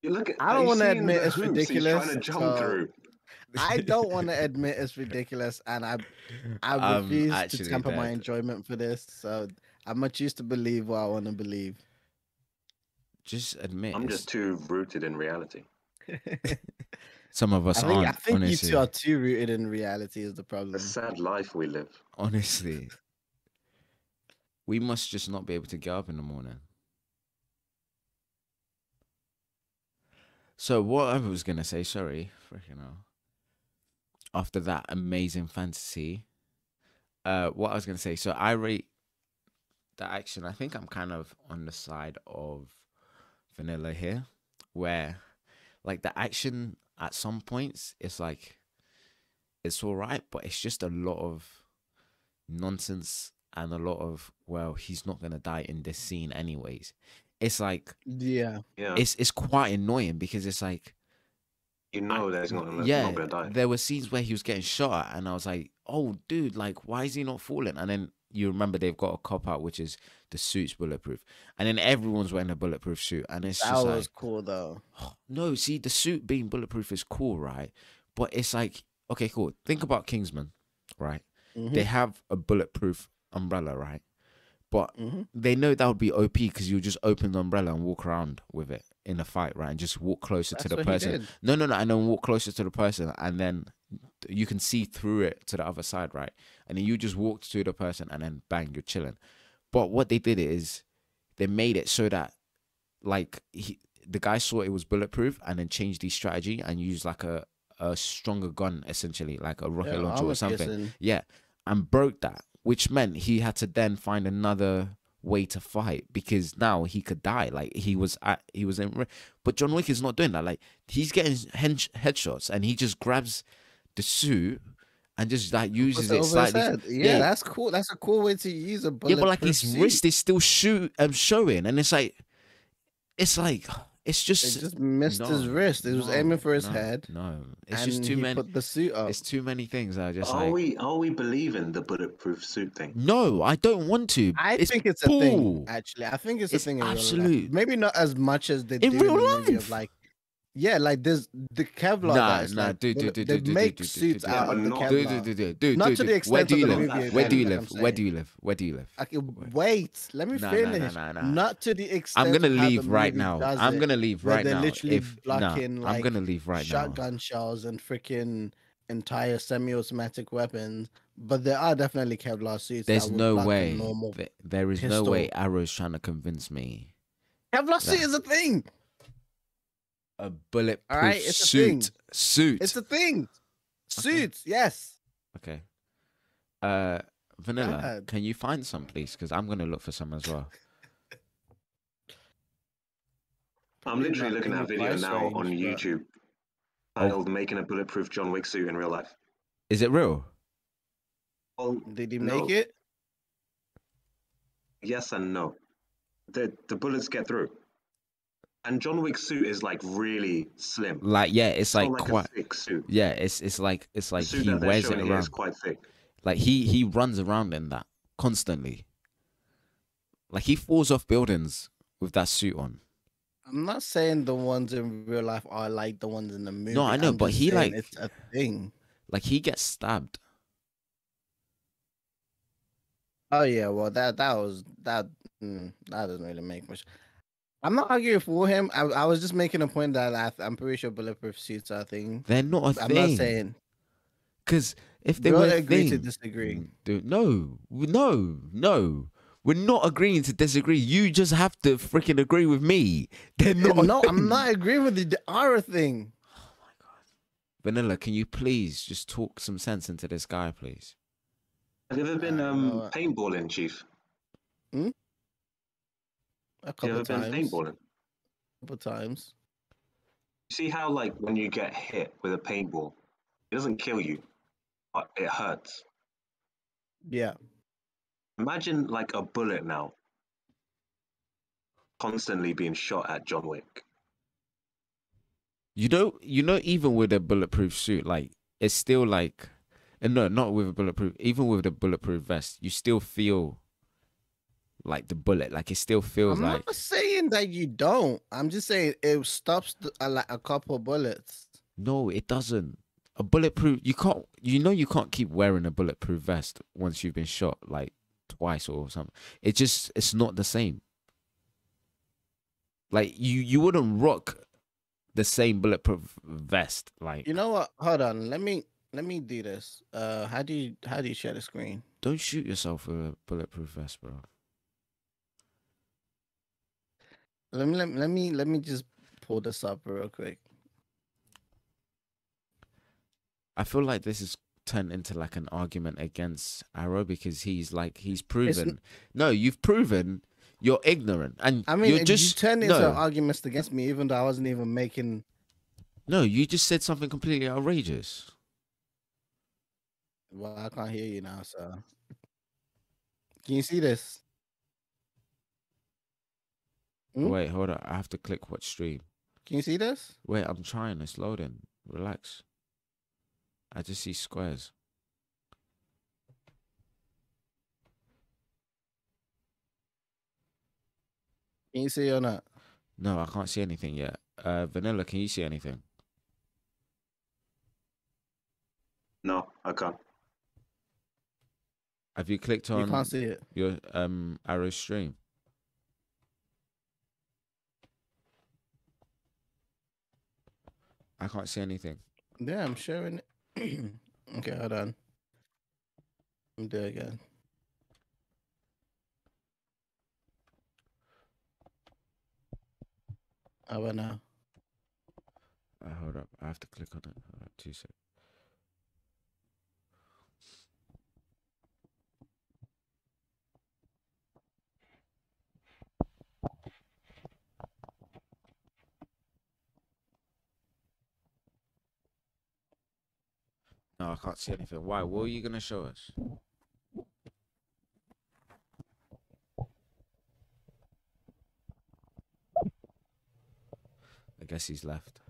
You look at. I don't you want to see in admit the it's hoops ridiculous. He's trying to jump so through. I don't want to admit it's ridiculous, and I refuse to actually temper my dead. enjoyment for this. So I'm gonna choose to believe what I want to believe. Just admit. I'm it's- just too rooted in reality. Some of us I aren't. think honestly, you two are too rooted in reality is the problem. The sad life we live. honestly, we must just not be able to get up in the morning. So what I was gonna say, sorry, freaking hell. After that amazing fantasy, what I was gonna say. So I rate the action. I think I'm kind of on the side of vanilla here, where like the action at some points it's like it's all right, but it's just a lot of nonsense and a lot of he's not gonna die in this scene anyways. It's like Yeah. Yeah. it's quite annoying because it's like You know that he's not gonna die. there were scenes where he was getting shot at, and I was like, oh dude, like why is he not falling? And then you remember they've got a cop out, which is the suit's bulletproof, and then everyone's wearing a bulletproof suit, and it's That just was like, cool though. no, see, the suit being bulletproof is cool, right? But it's like, okay, cool. Think about Kingsman, right? Mhm. They have a bulletproof umbrella, right? But Mhm. they know that would be OP because you just open the umbrella and walk around with it in a fight, right? And just walk closer to That's the what he person. did. No, and then walk closer to the person, and then you can see through it to the other side, right? And then you just walk to the person, and then bang, you're chilling. But what they did is they made it so that like the guy saw it was bulletproof, and then changed the strategy and used like a stronger gun, essentially, like a rocket launcher armor or something. piercing. Yeah, and broke that, which meant he had to then find another way to fight because now he could die. Like he was in, but John Wick is not doing that. Like he's getting headshots, and he just grabs the suit and just like uses it Over his slightly. head. Yeah, that's cool. That's a cool way to use a bullet. Yeah, but like his wrist is still showing, and it's like it's just It just missed his wrist. It was aiming for his head. No, it's and just too he many. put the suit up. It's too many things that are just Are like. we believing the bulletproof suit thing? No, I don't want to. I think it's a bull. thing. Actually, I think it's a thing in real life. absolute. Maybe not as much as they In do real in the movie life. of like, Yeah, like there's the Kevlar Nah, that is nah, like dude, they make suits Yeah, out but of the not- Kevlar. dude. Not to the Where extent do of you the Not live? that movie Where do thin. you event, like I'm live? Where do saying. you live? Where do you live? Okay, wait, let me Nah, finish. nah. Not to the I'm extent gonna of how the leave right movie now. does I'm it, gonna leave where right they're now. literally If nah, blocking I'm like gonna leave right now. shotgun shells and freaking entire semi-automatic weapons. But there are definitely Kevlar suits There's that would no block a way. normal There is no pistol. way Arrow's trying to convince me Kevlar suit that is a thing. a bulletproof All right, it's a suit. thing. Suit. It's a thing. Okay. Suits, yes. Okay. Vanilla, God. can you find some, please? Because I'm gonna look for some as well. I'm literally Not looking in at a your video price now on range, but- YouTube titled "Making a Bulletproof John Wick Suit in Real Life." Is it real? Well, Did he no. make it? Yes and no. The bullets get through, and John Wick's suit is like really slim. Like, yeah, it's like not like quite. a thick suit. Yeah, it's like The suit he that they're wears it showing here is around. quite thick. Like he runs around in that constantly. Like he falls off buildings with that suit on. I'm not saying the ones in real life are like the ones in the movie. No, I know, I'm but just he, saying like- it's a thing. Like he gets stabbed. Oh yeah, well that doesn't really make much. I'm not arguing for him. I was just making a point that I'm pretty sure bulletproof suits are a thing. They're not a I'm thing. not saying Because if they we'll were a agree to thing, disagree. dude, no. We're not agreeing to disagree. You just have to freaking agree with me. They're not. No, a I'm thing. not agreeing with the Ara thing. Vanilla, can you please just talk some sense into this guy, please? Have you ever been what? paintballing, Chief? A Have you couple ever been times. paintballing? Couple times. You see how like when you get hit with a paintball, it doesn't kill you, but it hurts. Yeah. Imagine like a bullet now, constantly being shot at John Wick. You know, even with a bulletproof suit, like it's still like, and no, not with a bulletproof. Even with the bulletproof vest, you still feel like the bullet. Like it still feels I'm like. not saying that you don't. I'm just saying it stops like a couple bullets. No, it doesn't. A bulletproof. You can't. You can't keep wearing a bulletproof vest once you've been shot like twice or something. It's not the same. Like you wouldn't rock the same bulletproof vest. Like You know what? Hold on. Let me do this. How do you share the screen? don't shoot yourself with a bulletproof vest, bro. Let me just pull this up real quick. I feel like this is turned into like an argument against Arrow because he's proven. No, you've proven you're ignorant, and I mean, you're just you turned into no, arguments against me, even though I wasn't even making. no. You just said something completely outrageous. Well, I can't hear you now, so can you see this? Hmm? Wait, hold on. I have to click watch stream. Can you see this? Wait, I'm trying. It's loading. Relax. I just see squares. Can you see or not? No, I can't see anything yet. Vanilla, can you see anything? No, I can't. Have you clicked You on can't see it. your Arrow stream? I can't see anything. Yeah, I'm sharing it. Okay, hold on. Let me do it again. How about now? Hold up. I have to click on it. Hold up, 2 seconds. No, I can't see anything. Why? What are you going to show us? I guess he's left.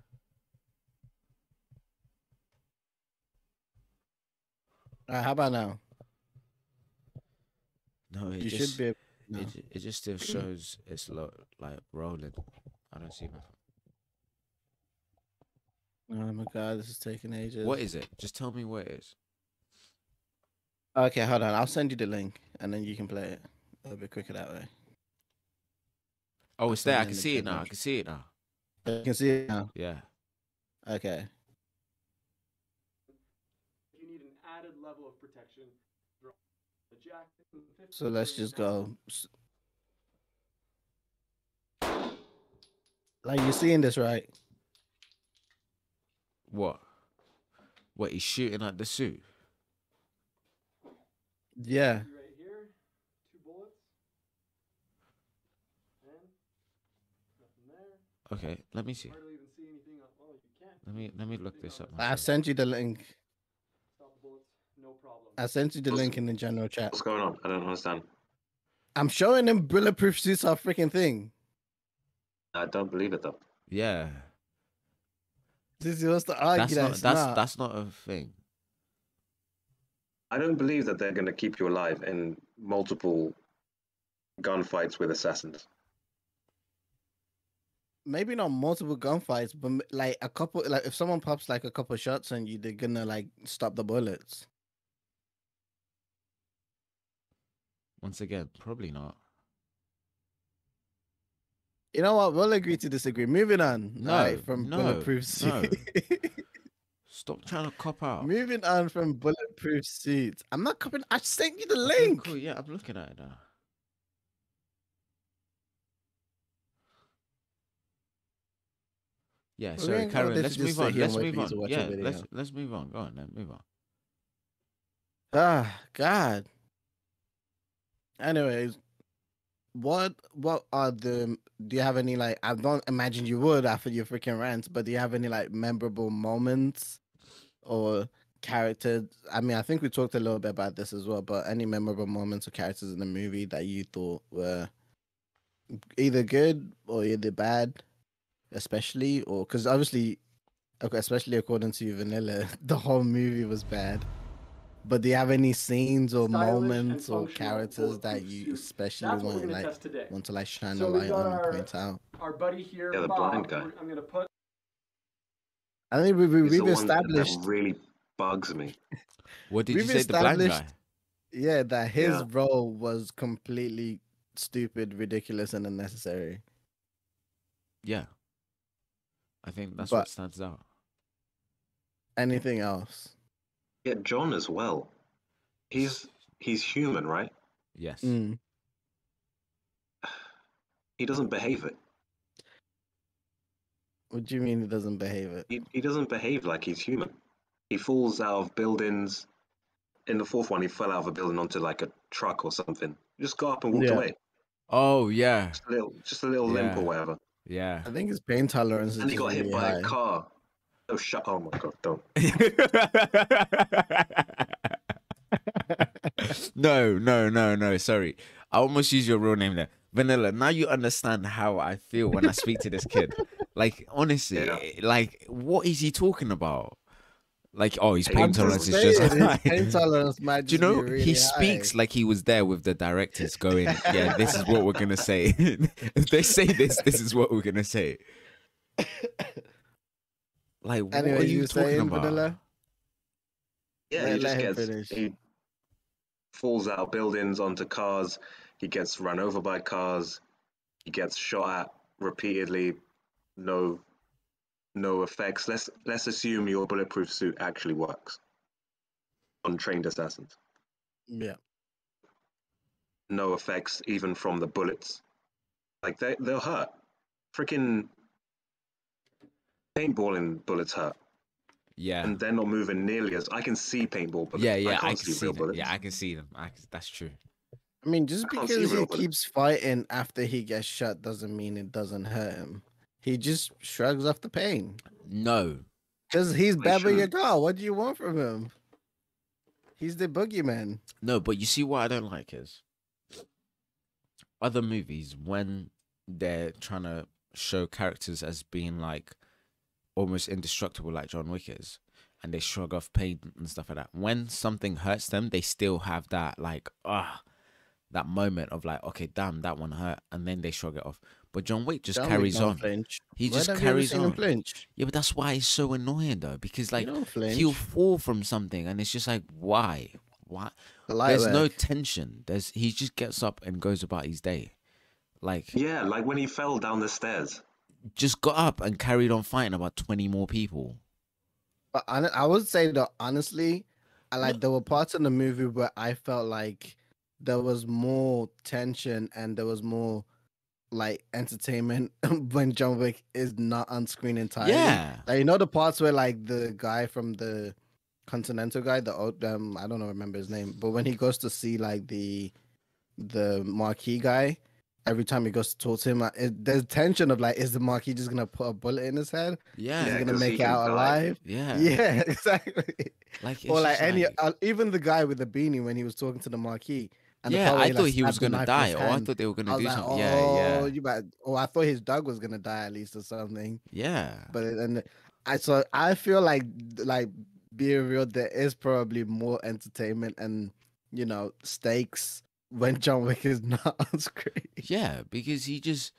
How about now? No, it You just, should be. No. it just still shows it's like rolling. I don't see nothing. Oh my god, this is taking ages. What is it? Just tell me what it is. Okay, hold on. I'll send you the link, and then you can play it. It'll be quicker that way. Oh, I'll it's there. send I it can in the see it chat now. I box. can see it now. You can see it now. Yeah. Okay. You need an added level of protection. The jacket. So let's just go. Like, you're seeing this, right? What? What? He's shooting at the suit. Yeah. Right here, 2 bullets. And nothing there. Okay, let me see. Hardly even see anything. Well, you can't. Let me look this up. I myself. sent you the link. Stop the bullets. No problem. I sent you the link in the general chat. What's going on? I don't understand. I'm showing him bulletproof suits are freaking thing. I don't believe it though. Yeah. This wants to argue That's not a thing. I don't believe that they're going to keep you alive in multiple gunfights with assassins. Maybe not multiple gunfights, but like a couple. Like if someone pops like a couple shots on you, they're gonna like stop the bullets. Once again, probably not. You know what? We'll agree to disagree. Moving on. No, Alright, from no, bulletproof suit. Stop trying to cop out. Moving on from bulletproof suits. I'm not copying. I sent you the Okay, link. cool. Yeah, I'm looking at it now. Yeah, Well, we sorry, ain't got Karen. this Let's to just move sit on. here and Let's wait move for you to on. watch a Yeah, video. let's move on. Go on, then move on. Ah, God. Anyways, what are the? Do you have any like? I don't imagine you would after your freaking rant, but do you have any like memorable moments or characters? I mean, I think we talked a little bit about this as well, but any memorable moments or characters in the movie that you thought were either good or either bad, especially, or because obviously, okay, especially according to Vanilla, the whole movie was bad. But do you have any scenes or Stylish and moments or functional characters that bulletproof you suit. especially That's what we're want gonna like test today. want to like shine So a we've light got on and our- point out? Our buddy here, Yeah, the Bob. blind guy. I'm gonna put. I think It's the we've one established that really bugs me. What did you We've say? The blind guy. established- yeah that his Yeah. role was completely stupid, ridiculous, and unnecessary. Yeah. I think that's But- what stands out. Anything else? Yeah, John as well. He's human, right? Yes. Mm. He doesn't behave it. What do you mean he doesn't behave it? He doesn't behave like he's human. He falls out of buildings. In the fourth one, he fell out of a building onto like a truck or something. He just got up and walked Yeah. away. Oh yeah. Just a little limp Yeah. or whatever. Yeah. I think his pain tolerance is And he just got hit really by high. a car. Oh shut! Oh my god! Don't. No. Sorry. I almost used your real name there. Vanilla, now you understand how I feel when I speak to this kid. Like, honestly, Yeah. like, what is he talking about? Like, oh, his pain I'm tolerance just is just saying, his high. pain tolerance might Do you just know, be really he high. speaks like he was there with the directors going, yeah, this is what we're going to say. If they say this is what we're going to say. Like, what Anyway, are you you were talking saying, about? Vanilla? Yeah, Let he just him gets. finish. He falls out of buildings onto cars. He gets run over by cars. He gets shot at repeatedly. No effects. Let's assume your bulletproof suit actually works on trained assassins. Yeah. No effects even from the bullets. Like they'll hurt. Freaking paintballing bullets hurt, Yeah. and they're not moving nearly as. I can see paintball bullets. Yeah, I I can't can see real them. bullets. Yeah, I can see them. That's true. I mean, just I can't see because he real bullets. keeps fighting after he gets shot doesn't mean it doesn't hurt him. He just shrugs off the pain. No. Because he's He Baba shouldn't. Yaga. What do you want from him? He's the boogeyman. No, but you see what I don't like is other movies when they're trying to show characters as being like almost indestructible like John Wick is, and they shrug off pain and stuff like that. When something hurts them, they still have that like that moment of like, okay, damn, that one hurt, and then they shrug it off. But John Wick just John Wick carries don't on. flinch. He When just have you ever carries seen him on. flinch? Yeah, but that's why it's so annoying though, because You like don't flinch. he'll fall from something, and it's just like, why? Why? Light There's no work. tension. He just gets up and goes about his day. Like, Yeah, like when he fell down the stairs. just got up and carried on fighting about 20 more people. But I would say that honestly, there were parts in the movie where I felt like there was more tension and there was more like entertainment when John Wick is not on screen entirely. Yeah. Like, you know, the parts where like the guy from the Continental guy, the old I don't know, remember his name, but when he goes to see like the Marquis guy, every time he goes to talk to him, there's tension of like, is the Marquis just gonna put a bullet in his head? Yeah. Is he Yeah, gonna 'cause he make it can out die. alive? Yeah. Yeah, exactly. Like, it's Or like just any, like, even the guy with the beanie when he was talking to the Marquis. And the yeah, part where I thought like, he was stabbed the gonna knife in his die, or I hand. thought they were I gonna was do like, something. oh, Yeah. I thought his dog was gonna die at least or something. Yeah. But and I feel like being real, there is probably more entertainment and stakes when John Wick is not on screen. Yeah, because he just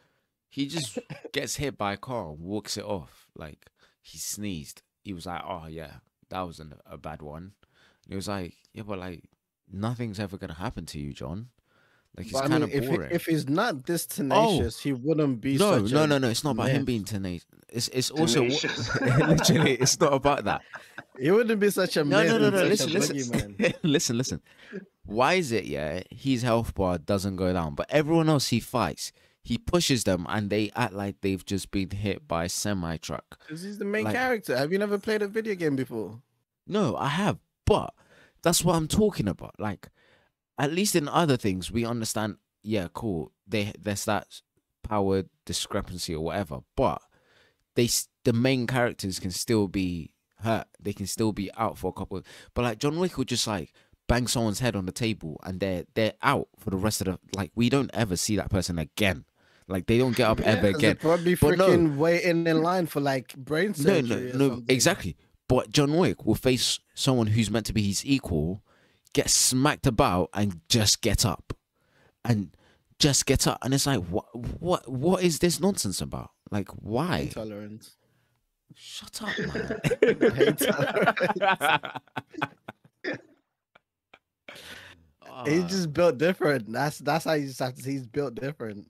gets hit by a car and walks it off. Like, he sneezed. He was like, oh yeah, that was a bad one. And he was like, yeah, but like nothing's ever gonna happen to you, John. Like, it's But I kind mean, of boring. if he's not this tenacious, he wouldn't be No, such no, a no, no. It's not about him myth. being tenacious. It's also Tenacious. literally. It's not about that. He wouldn't be such a No, myth no, no, and no. such Listen, a listen, boogeyman. listen. Why is it? Yeah, his health bar doesn't go down, but everyone else he fights, he pushes them, and they act like they've just been hit by a semi truck. Because he's the main Like- character. Have you never played a video game before? No, I have, but that's what I'm talking about. Like, at least in other things, we understand. Yeah, cool. There's that power discrepancy or whatever, but the main characters can still be hurt. They can still be out for a couple. But like John Wick will just like bang someone's head on the table and they're out for the rest of the, like, we don't ever see that person again. Like, they don't get up ever 'cause again. they're probably But no. freaking waiting in line for like brain No, surgery. or no, something. exactly. But John Wick will face someone who's meant to be his equal, get smacked about, and just get up, and it's like, what is this nonsense about? Like, why? Intolerance. Shut up, man. Hate tolerance. He's just built different. That's how you just have to see. He's built different.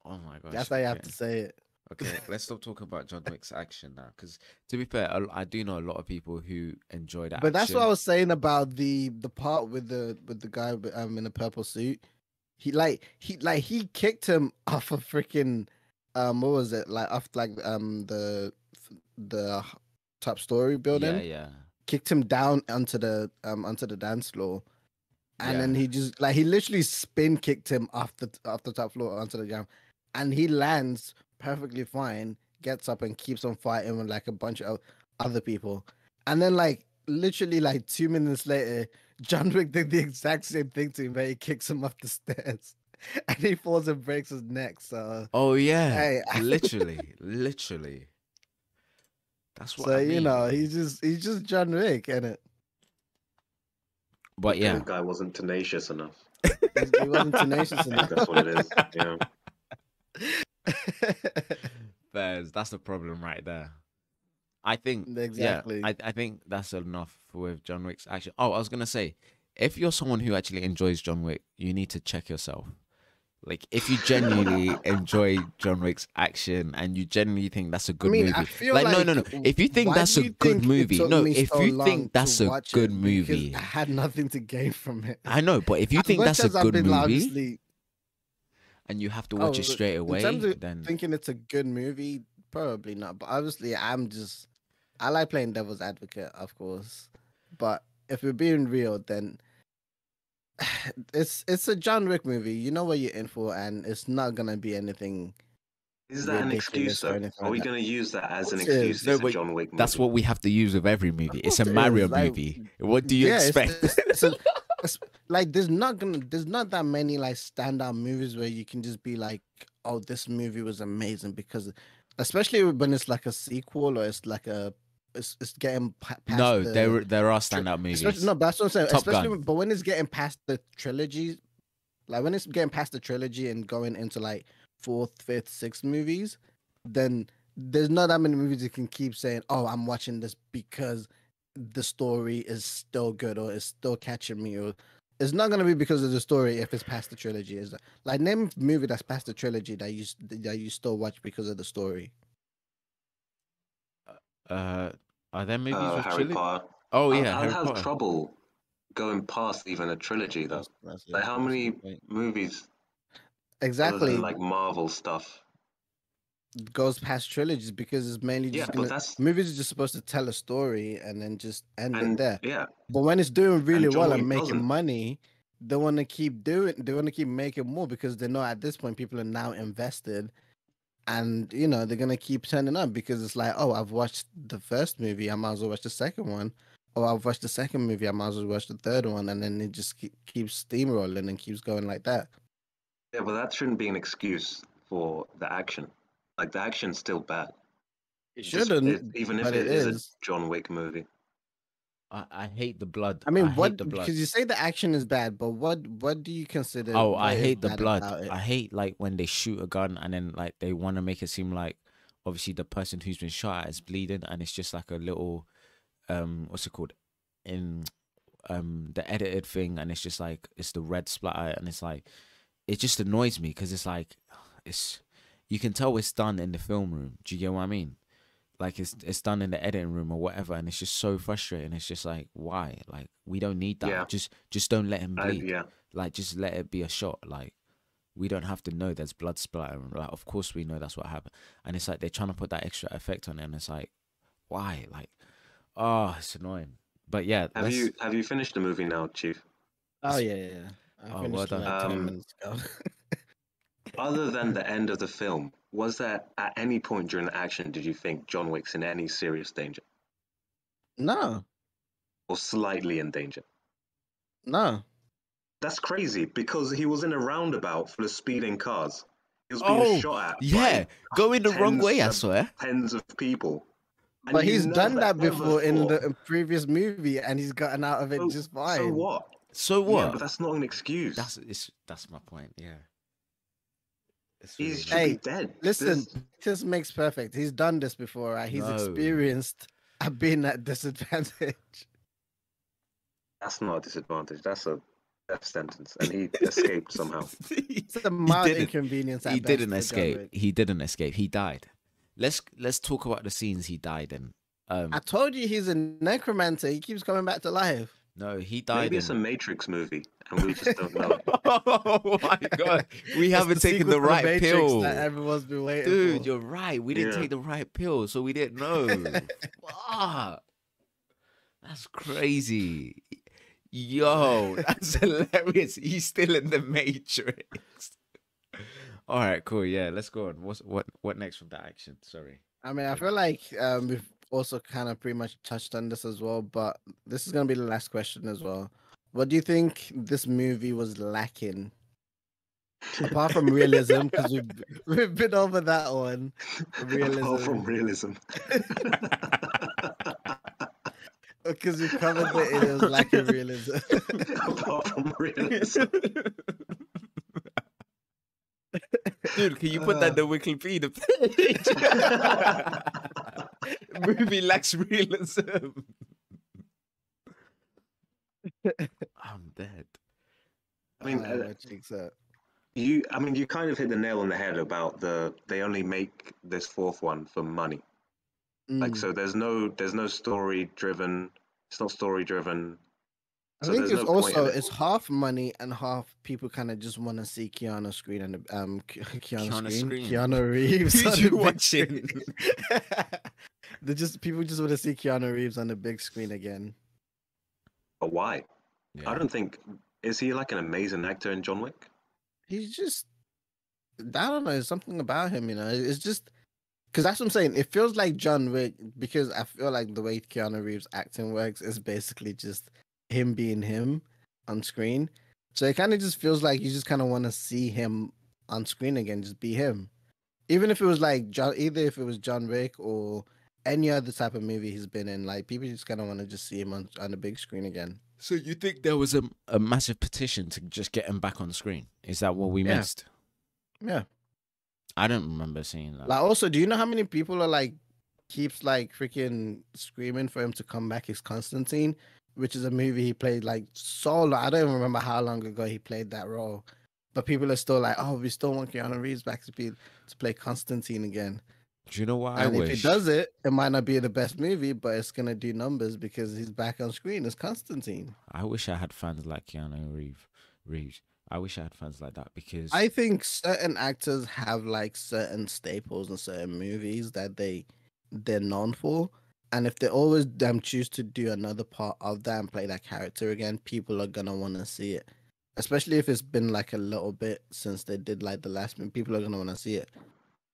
Oh my gosh. That's how you have okay. to say it. Okay, let's stop talking about John Wick's action now, because to be fair, I do know a lot of people who enjoy that. But that's what I action. was saying about the part with the guy in the purple suit. He kicked him off a freaking what was it, like off like the top story building. Yeah. Kicked him down onto the dance floor. And Yeah. then he just he literally spin kicked him off the top floor onto the jam, and he lands perfectly fine, gets up and keeps on fighting with like a bunch of other people, and then like literally like 2 minutes later, John Wick did the exact same thing to him, where he kicks him off the stairs, and he falls and breaks his neck. So Oh yeah. Hey. literally. That's what so I mean. he's just John Wick, innit? But yeah. The guy wasn't tenacious enough. He wasn't tenacious I think enough. that's what it is. Yeah. That's the problem right there. I think Exactly. Yeah, I think that's enough with John Wick's action. Oh, I was gonna say, if you're someone who actually enjoys John Wick, you need to check yourself. Like, if you genuinely enjoy John Wick's action and you genuinely think that's a good movie, I feel like no. If you think why that's do a you good think it movie, took no. me If so you long think that's to a watch good it? movie, Because I had nothing to gain from it. I know. But if you As think much that's a as I've good been movie obviously- and you have to watch it straight away, in terms of then thinking it's a good movie, probably not. But obviously, I like playing devil's advocate, of course. But if we're being real, then it's a John Wick movie. You know what you're in for, and it's not gonna be anything. Is that an ridiculous excuse or though? anything Are we like that. going to use that as an Of course it excuse? is. No, It's a but John Wick movie. that's what we have to use with every movie. It's a course it Mario is, like, movie. What do you Yeah, expect? it's like there's not that many like standout movies where you can just be like, oh, this movie was amazing, because especially when it's like a sequel, or it's like it's getting past No, the, there are standout movies. no, but that's what I'm saying. Top Especially Gun. but when it's getting past the trilogy, like when it's getting past the trilogy and going into like fourth, fifth, sixth movies, then there's not that many movies you can keep saying, "Oh, I'm watching this because the story is still good or it's still catching me." Or it's not gonna be because of the story if it's past the trilogy. Is like name a movie that's past the trilogy that you still watch because of the story. Are there movies with Harry trilogy? Potter. Oh yeah, I'll Harry have Potter. trouble going past even a trilogy though. That's Like how that's many the point. movies other Exactly than like Marvel stuff? goes past trilogies because it's mainly Yeah, just but gonna that's movies are just supposed to tell a story and then just end it and there. yeah, But when it's doing really and John well and Wick making doesn't. money, they want to keep making more because they know at this point people are now invested, and they're gonna keep turning up because it's like, oh, I've watched the first movie, I might as well watch the second one, or I've watched the second movie, I might as well watch the third one, and then it just keeps steamrolling and keeps going like that. Yeah, but that shouldn't be an excuse for the action. Like the action's still bad. It Just shouldn't, even if but it it is a is. John Wick movie. I hate the blood. I mean, I hate the blood. because you say the action is bad, but what do you consider Oh, what I is hate the bad blood. about it? I hate like when they shoot a gun and then like they want to make it seem like obviously the person who's been shot at is bleeding and it's just like a little what's it called in the edited thing and it's just like it's the red splatter and it's like it just annoys me because it's like it's you can tell it's done in the film room. Do you get what I mean? Like it's done in the editing room or whatever, and it's just so frustrating. It's just like why? Like we don't need that. Yeah. Just don't let him bleed. Yeah. Like just let it be a shot. Like we don't have to know there's blood splattering. Like of course we know that's what happened. And it's like they're trying to put that extra effect on it, and it's like why? Like it's annoying. But yeah, Have you finished the movie now, Chief? Oh yeah. I Oh, finished well it done. like 10 minutes ago. Other than the end of the film, was there at any point during the action did you think John Wick's in any serious danger No, or slightly in danger? no. That's crazy because he was in a roundabout full of speeding cars. He was being Oh shot at yeah, by going the wrong way. I swear. tens of people. And But you he's done never, that before ever in thought, the previous movie, and he's gotten out of it just fine. So what? So Yeah, what? but that's not an excuse. That's my point. Yeah. He Really should not. be Hey, dead. Listen, This- this makes perfect. He's done this before, right? He's No. experienced at being at disadvantage. that's not a disadvantage. That's a death sentence, and he escaped somehow. It's a mild didn't. inconvenience. At He best didn't for John escape. Wick. He didn't escape. He died. Let's talk about the scenes he died in. I told you he's a necromancer. He keeps coming back to life. No, he died Maybe in. it's a Matrix movie, and we just don't know. Oh my god, we It's haven't the taken sequel the to right Matrix pill, that everyone's been waiting dude. for. You're right. We didn't Yeah. take the right pill, so we didn't know. Fuck. That's crazy. Yo, that's hilarious. He's still in the Matrix. All right, cool. Yeah, let's go on. What next from that action? Sorry. I mean, I feel like we've also kind of pretty much touched on this as well, but this is gonna be the last question as well. What do you think this movie was lacking? Apart from realism, because we've been over that one. Apart from realism. Because we covered that it was lacking realism. Apart from realism. Dude, can you put that in the Wikipedia page? Movie lacks realism. I'm dead. I mean, my cheeks hurt. you kind of hit the nail on the head about they only make this fourth one for money. Like, Mm. so there's no story driven. It's not story driven. I So think there's it's no point in also it. it's half money and half people kind of just want to see Keanu screen and Keanu Reeves. Who's on you the big watching? screen. People just want to see Keanu Reeves on the big screen again. But why? Yeah. I don't think is he like an amazing actor in John Wick? He's just I don't know, there's something about him, it's just because that's what I'm saying. It feels like John Wick because I feel like the way Keanu Reeves acting works is basically just him being him on screen. So it kind of just feels like you just kind of want to see him on screen again, just be him. Even if it was like either if it was John Wick or any other type of movie he's been in, like people just kind of want to just see him on the big screen again. So you think there was a massive petition to just get him back on screen? Is that what we Yeah. missed? Yeah. I don't remember seeing that. Like, also, do you know how many people are like keeps like freaking screaming for him to come back as Constantine, which is a movie he played like so long. I don't even remember how long ago he played that role, but people are still like, oh, we still want Keanu Reeves back to play Constantine again. Do you know what I And if wish? he does it, it might not be the best movie, but it's gonna do numbers because he's back on screen as Constantine. I wish I had fans like Keanu Reeves. I wish I had fans like that because I think certain actors have like certain staples in certain movies that they're known for, and if they always choose to do another part of that and play that character again, people are gonna want to see it. Especially if it's been like a little bit since they did like the last one, people are gonna want to see it.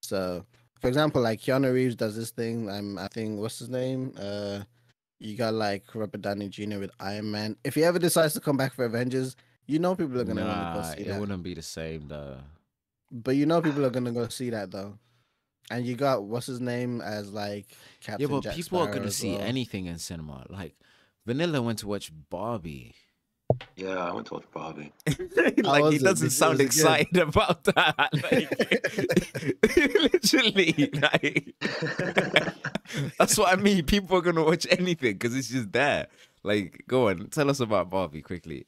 So, for example, like Keanu Reeves does this thing. I think what's his name? You got like Robert Downey Jr. with Iron Man. If he ever decides to come back for Avengers, you know people are gonna want to go see it that. wouldn't be the same though. But you know people are gonna go see that though. And you got what's his name as like Captain Yeah, but Jack people are Sparrow gonna as see well. anything in cinema. Like Vanilla went to watch Barbie. Yeah, I went to watch Barbie. Like was he it? doesn't Was sound it good? excited about that. Like, literally, like that's what I mean. People are gonna watch anything because it's just there. Like, go on, tell us about Barbie quickly.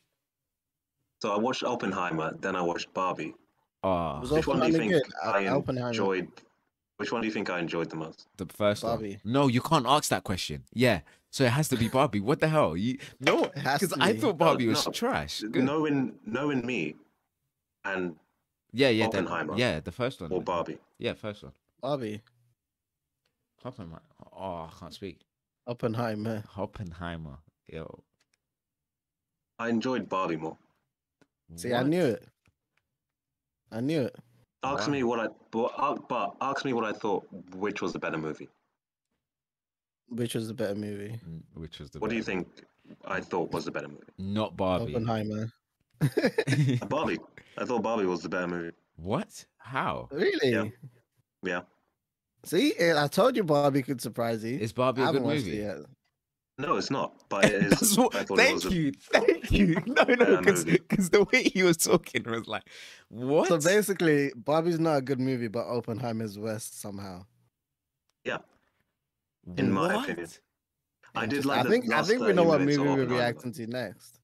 So I watched Oppenheimer, then I watched Barbie. Oh, Was Which one do you Oppenheimer think good? I Oppenheimer. enjoyed? Which one do you think I enjoyed the most? the first Barbie. one. No, you can't ask that question. Yeah, so it has to be Barbie. What the hell? You no, It has because to I be. thought Barbie was no. trash. Good. Knowing me, and Yeah, Oppenheimer. the first one. or Barbie. Yeah, first one. Barbie. Oppenheimer. Oh, I can't speak. Oppenheimer. Oppenheimer. Yo. I enjoyed Barbie more. See, I knew it. I knew it. Ask Why? me what but ask me what I thought. Which was the better movie? Which was the better movie? Which was the What do you better think I thought was the better movie? Not Barbie. Oppenheimer. Barbie. I thought Barbie was the better movie. What? How? Really? Yeah. Yeah. See, I told you Barbie could surprise you. Is Barbie I a good haven't watched movie? it yet. No, it's not. But it is. That's what, I thought it was thank you. Thank you. No, better because movie. the way he was talking was like, what? So basically, Barbie's not a good movie, but Oppenheimer's worse somehow. Yeah. in my What? opinion. I did like I the think last we know 30 what minutes movie of we're Oppenheimer. reacting to next.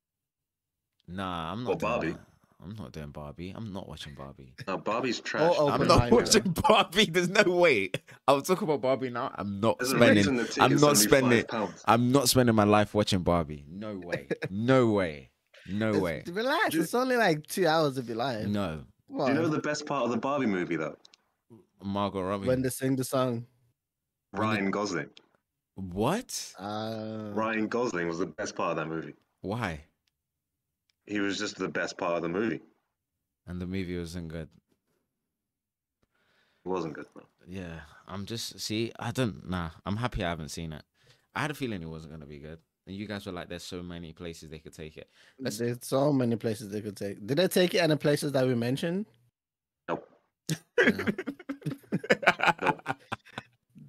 Nah, I'm Or not doing Barbie. that. I'm not doing Barbie. I'm not watching Barbie. No, Barbie's trash. Oh, I'm not Oppenheimer. watching Barbie. There's no way. I'll talk about Barbie now. I'm not There's a spending. reason the I'm ticket's not only spending. £5. I'm not spending my life watching Barbie. No way. No way. No way. Relax. Do- It's only like 2 hours of your life. No. Come Do you know on. the best part of the Barbie movie though? Margot Robbie. When they sing the song. Ryan Gosling. What? Ryan Gosling was the best part of that movie. Why? He was just the best part of the movie. And the movie wasn't good. It wasn't good though. Yeah, I'm just see. I don't. Nah, I'm happy I haven't seen it. I had a feeling it wasn't gonna be good. And you guys were like, "There's so many places they could take it." Let's- There's so many places they could take. Did they take it any places that we mentioned? Nope.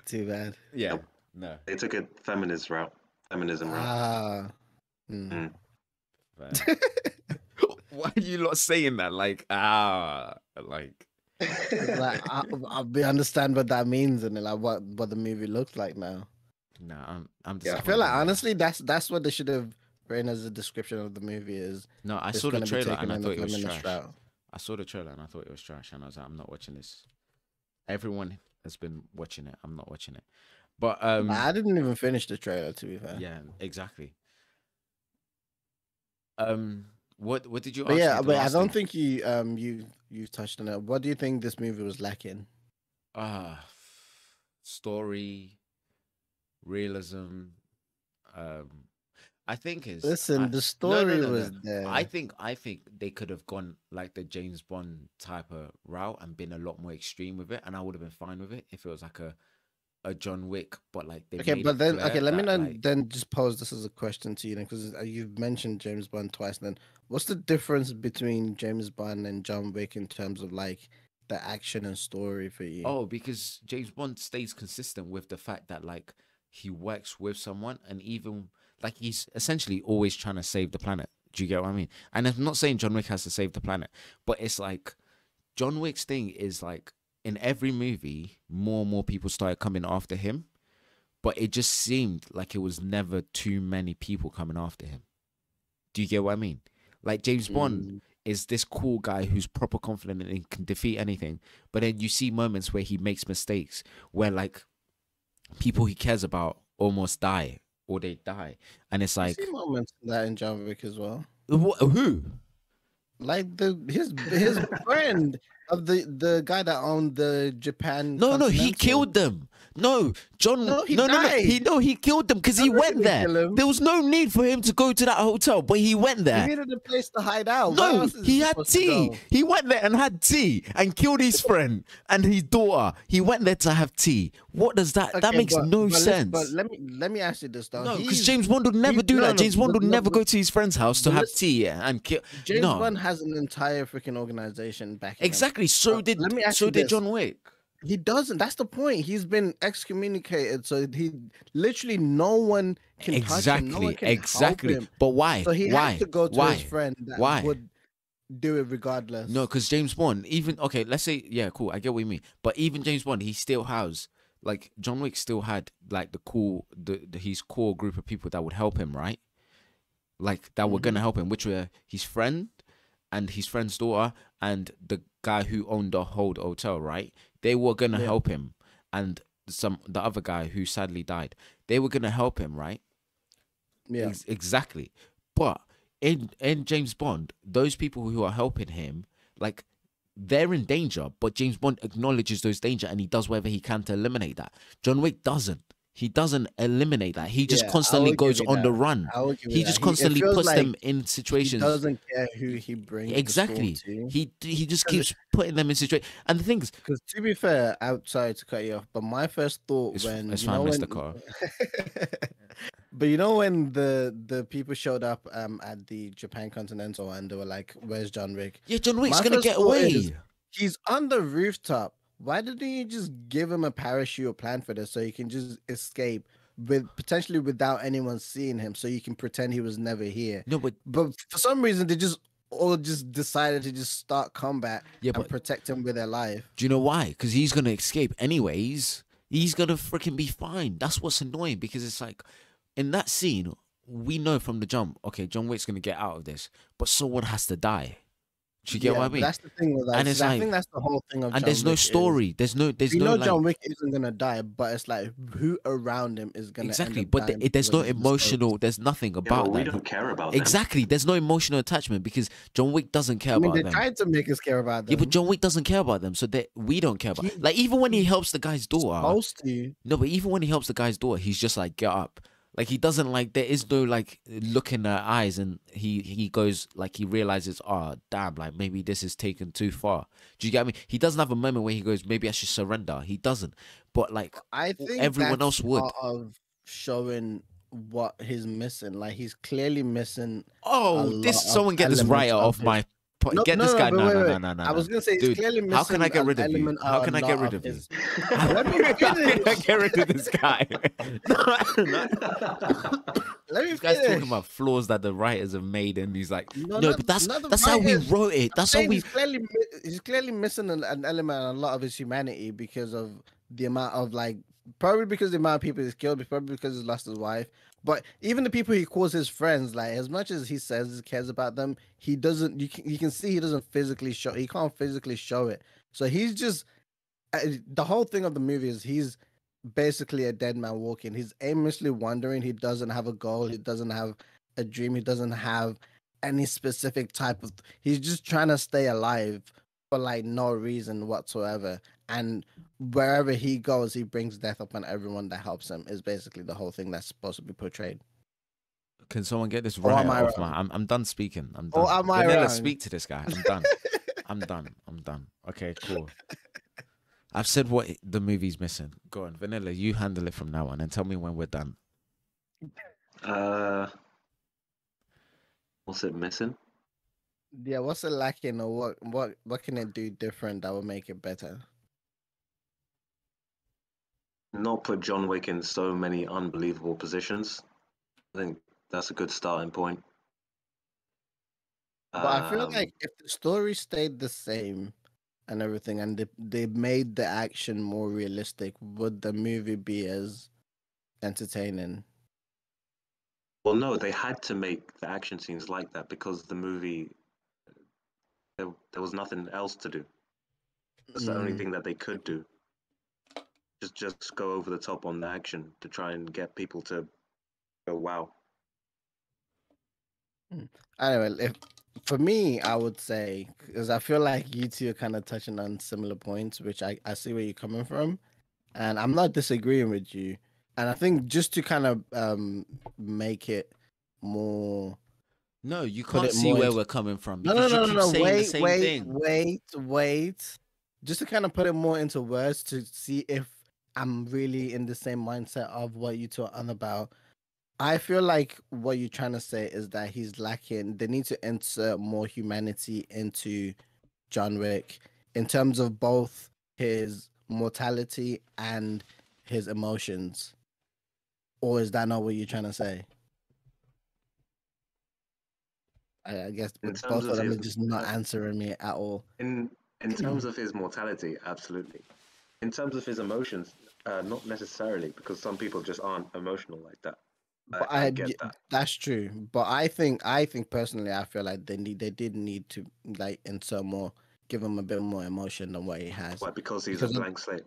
Too bad. Yeah. Nope. No. They took a feminism route. Ah. Mm. Fair. Why are you not saying that? Like, like. It's like we understand what that means and like what the movie looks like now. Nah, I'm Yeah. I feel like disappointed. honestly that's what they should have written as a description of the movie is. No, I it's saw the gonna be trailer taken and I in a thought it was feminist trash. route. I saw the trailer and I thought it was trash, and I was like, I'm not watching this. Everyone has been watching it. I'm not watching it. But I didn't even finish the trailer to be fair. yeah, exactly. What did you But ask? yeah, me the but I last don't thing? think you touched on it. What do you think this movie was lacking? Story, realism. I think is Listen, the story was there. I think they could have gone like the James Bond type of route and been a lot more extreme with it, and I would have been fine with it if it was like a John Wick, but like they Okay, made but it then clear let me that, not like, then just pose this as a question to you then, because you've mentioned James Bond twice. Then, what's the difference between James Bond and John Wick in terms of like the action and story for you? Oh, because James Bond stays consistent with the fact that like he works with someone, and even like he's essentially always trying to save the planet. Do you get what I mean? And I'm not saying John Wick has to save the planet, but it's like John Wick's thing is like in every movie, more and more people started coming after him, but it just seemed like it was never too many people coming after him. Do you get what I mean? Like James Bond is this cool guy who's proper confident and can defeat anything, but then you see moments where he makes mistakes, where like people he cares about almost die or they die, and it's I like, see moments of that in John Wick as well. who? Like his friend of the guy that owned the Japan. No, he Continental. killed them. No, John. No, he no, died. He killed them because he John Wick went didn't there. kill him. There was no need for him to go to that hotel, but he went He there. needed a place to hide out. Where No, else is he had supposed to tea. go? He went there and had tea and killed his friend and his daughter. He went there to have tea. What does that? That Okay, makes no sense. But let me ask you this though. No, because James Bond would never do that. James Bond would never go to his friend's house to have tea and kill. James No, Bond has an entire freaking organization backing him. exactly. So did let me ask you this. John Wick. He doesn't. That's the point. He's been excommunicated, so he literally no one can touch him. No one can Exactly. help him. But why? So he why? has to go to why? his friend that Why? would do it regardless. No, because James Bond, even okay, let's say, yeah, cool, I get what you mean. But even James Bond, he still has like John Wick still had like his core group of people that would help him, right? Like that were gonna help him, which were his friend and his friend's daughter and the guy who owned the whole hotel, right? They were gonna help him, and the other guy who sadly died. They were gonna help him, right? Yeah. Exactly. But in James Bond, those people who are helping him, like they're in danger, but James Bond acknowledges those danger and he does whatever he can to eliminate that. John Wick doesn't. He doesn't eliminate that. He just constantly goes on the run. He just constantly puts them in situations. He doesn't care who he brings. Exactly. To. He just keeps putting them in situations. And the thing is, because to be fair, I'm sorry to cut you off, but my first thought it's when fine, Mr. Carr. But you know when the people showed up at the Japan Continental and they were like, "Where's John Wick?" Yeah, John Wick's My gonna first get thought away. is, he's on the rooftop. Why didn't you just give him a parachute or plan for this so he can just escape potentially without anyone seeing him, so you can pretend he was never here? No, but for some reason they just all just decided to just start combat and protect him with their life. Do you know why? Because he's gonna escape anyways. He's gonna freaking be fine. That's what's annoying, because it's like in that scene we know from the jump, okay, John Wick's gonna get out of this, but someone has to die. Do you get what I mean? That's the thing with that. And it's I like, think that's the whole thing of and John there's no Wick story. There's no. We know like, John Wick isn't gonna die, but it's like who around him is gonna exactly. end up But dying there's no because of his emotional. There's nothing about we that. don't care about them. Exactly. There's no emotional attachment because John Wick doesn't care mistakes. I mean, about they them. tried to make us care about them. Yeah, but John Wick doesn't care about them, so that we don't care about. Like even when he helps the guy's daughter. Supposed to. No, but even when he helps the guy's daughter, he's just like, get up. Like he doesn't like, there is no like look in her eyes, and he goes like, he realizes, oh damn, like maybe this is taken too far. Do you get me? He doesn't have a moment where he goes, maybe I should surrender. He doesn't. But like I think everyone else would. Part of showing what he's missing. Like he's clearly missing. Oh, someone get this writer off my. Get this guy. No. I was gonna say, dude, he's clearly missing. How can I get rid of you? How can I get rid of you? How can I get rid of this guy? Let me This guy's talking finish. about flaws that the writers have made, and he's like, No, no, not- but that's not the how we writers. wrote it. That's how Saying we. he's clearly missing an element, a lot of his humanity, because of the amount of like, probably because of the amount of people he's killed, probably because he's lost his wife. But even the people he calls his friends, like as much as he says he cares about them, he doesn't. You can see he doesn't physically show. He can't physically show it. So he's just the whole thing of the movie is he's basically a dead man walking. He's aimlessly wandering. He doesn't have a goal. He doesn't have a dream. He doesn't have any specific type of. He's just trying to stay alive for like no reason whatsoever. And wherever he goes, he brings death upon everyone that helps him. Is basically the whole thing that's supposed to be portrayed. Can someone get this Or right am I off wrong? my? I'm done speaking. I'm Or done. am I Vanilla, wrong? speak to this guy. I'm done. I'm done. Okay, cool. I've said what the movie's missing. Go on, Vanilla. You handle it from now on, and tell me when we're done. What's it missing? Yeah, what's it lacking, or what can it do different that will make it better? Not put John Wick in so many unbelievable positions. I think that's a good starting point. But I feel like if the story stayed the same, and everything, and they made the action more realistic, would the movie be as entertaining? Well, no, they had to make the action scenes like that because the movie there was nothing else to do. That's the only Mm. thing that they could do. Just go over the top on the action to try and get people to go, wow. Anyway, if for me, I would say, because I feel like you two are kind of touching on similar points, which I see where you're coming from, and I'm not disagreeing with you. And I think just to kind of make it more, No, you put can't it see more where into we're coming from no, no, because you no, no, keep no. saying the Wait, same wait, thing. wait. Just to kind of put it more into words to see if I'm really in the same mindset of what you two are on about. I feel like what you're trying to say is that he's lacking. They need to insert more humanity into John Wick in terms of both his mortality and his emotions. Or is that not what you're trying to say? I guess In with terms both of of them his are just not answering me at all. in terms of his mortality, absolutely. In terms of his emotions, not necessarily, because some people just aren't emotional like that. But I get that. that's true. But I think personally, I feel like they did need to like insert more, give him a bit more emotion than what he has. Why? Because he's a Because blank slate.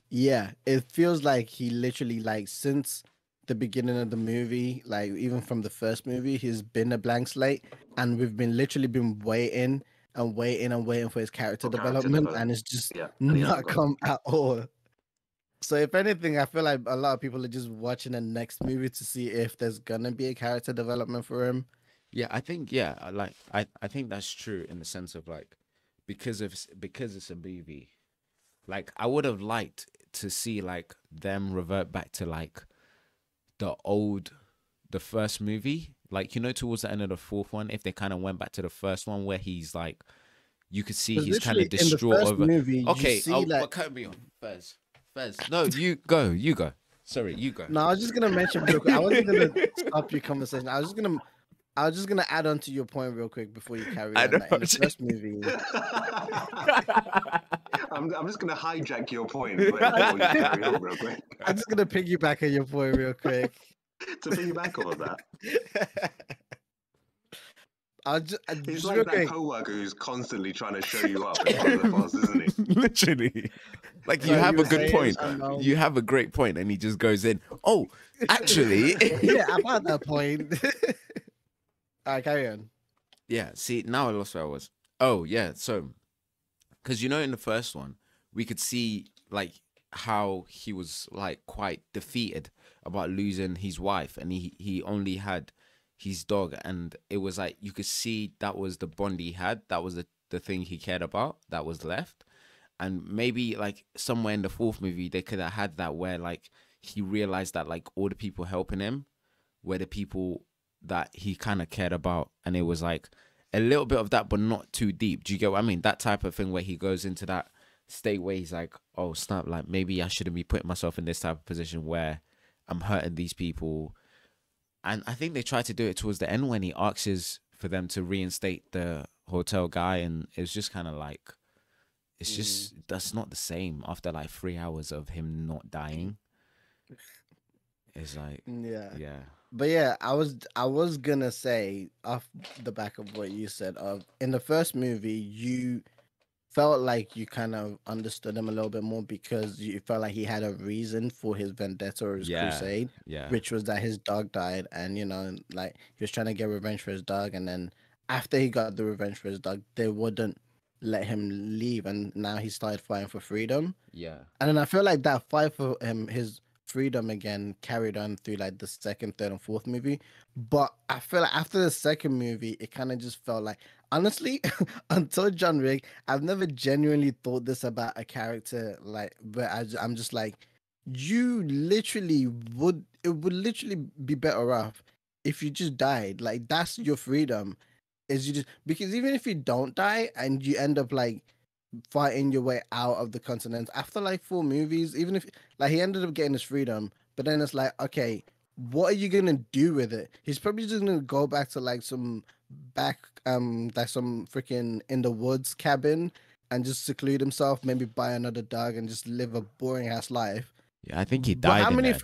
yeah, it feels like he literally like since the beginning of the movie, like even from the first movie, he's been a blank slate, and we've been literally been waiting and waiting and waiting for his character For character development, and development. it's just Yeah, and he hasn't not got it. come at all. So if anything, I feel like a lot of people are just watching the next movie to see if there's gonna be a character development for him. Yeah, I think I think that's true in the sense of like because it's a movie. Like I would have liked to see like them revert back to like the first movie. Like towards the end of the fourth one, if they kind of went back to the first one where he's like you could see Because he's kind of literally in the distraught first over. movie, you Okay, see like but cut me on. Fez. No, you go. Sorry, you go. no, I was just gonna mention real quick. I wasn't gonna stop your conversation. I was just gonna add on to your point real quick before you carry I on. know. That in the first movie, I'm just gonna hijack your point before you carry on real quick. I'm just gonna piggyback on your point real quick. To piggyback off of that, He's he's just like real that quick. coworker who's constantly trying to show you up in front of the boss, isn't he? Literally. Like you Sorry, have you a were good saying, point. You have a great point, and he just goes in. Oh, actually, yeah, about that point. All right, carry on. yeah. See, now I lost where I was. Oh, yeah. So, because in the first one, we could see like how he was like quite defeated about losing his wife, and he only had his dog, and it was like you could see that was the bond he had. That was the thing he cared about. That was left. And maybe like somewhere in the fourth movie, they could have had that where like he realized that like all the people helping him were the people that he kind of cared about. And it was like a little bit of that, but not too deep. Do you get what I mean? That type of thing where he goes into that state where he's like, oh, snap, like maybe I shouldn't be putting myself in this type of position where I'm hurting these people. And I think they tried to do it towards the end when he asks for them to reinstate the hotel guy. And it was just kind of like, it's just that's not the same after like 3 hours of him not dying. It's like yeah. But yeah, I was gonna say off the back of what you said. In the first movie, you felt like you kind of understood him a little bit more because you felt like he had a reason for his vendetta or his crusade, which was that his dog died, and like he was trying to get revenge for his dog, and then after he got the revenge for his dog, they wouldn't let him leave, and now he started fighting for freedom. Yeah. And then I feel like that fight for his freedom again carried on through like the second, third, and fourth movie. But I feel like after the second movie, it kind of just felt like, honestly, until John Wick, I've never genuinely thought this about a character. Like, but I'm just like, it would literally be better off if you just died. Like, that's your freedom. Is you just because even if you don't die and you end up like fighting your way out of the continent after like 4 movies, even if like he ended up getting his freedom, but then it's like, okay, what are you gonna do with it? He's probably just gonna go back to like some freaking in the woods cabin and just seclude himself, maybe buy another dog and just live a boring ass life. Yeah, I think he But died how in many? that.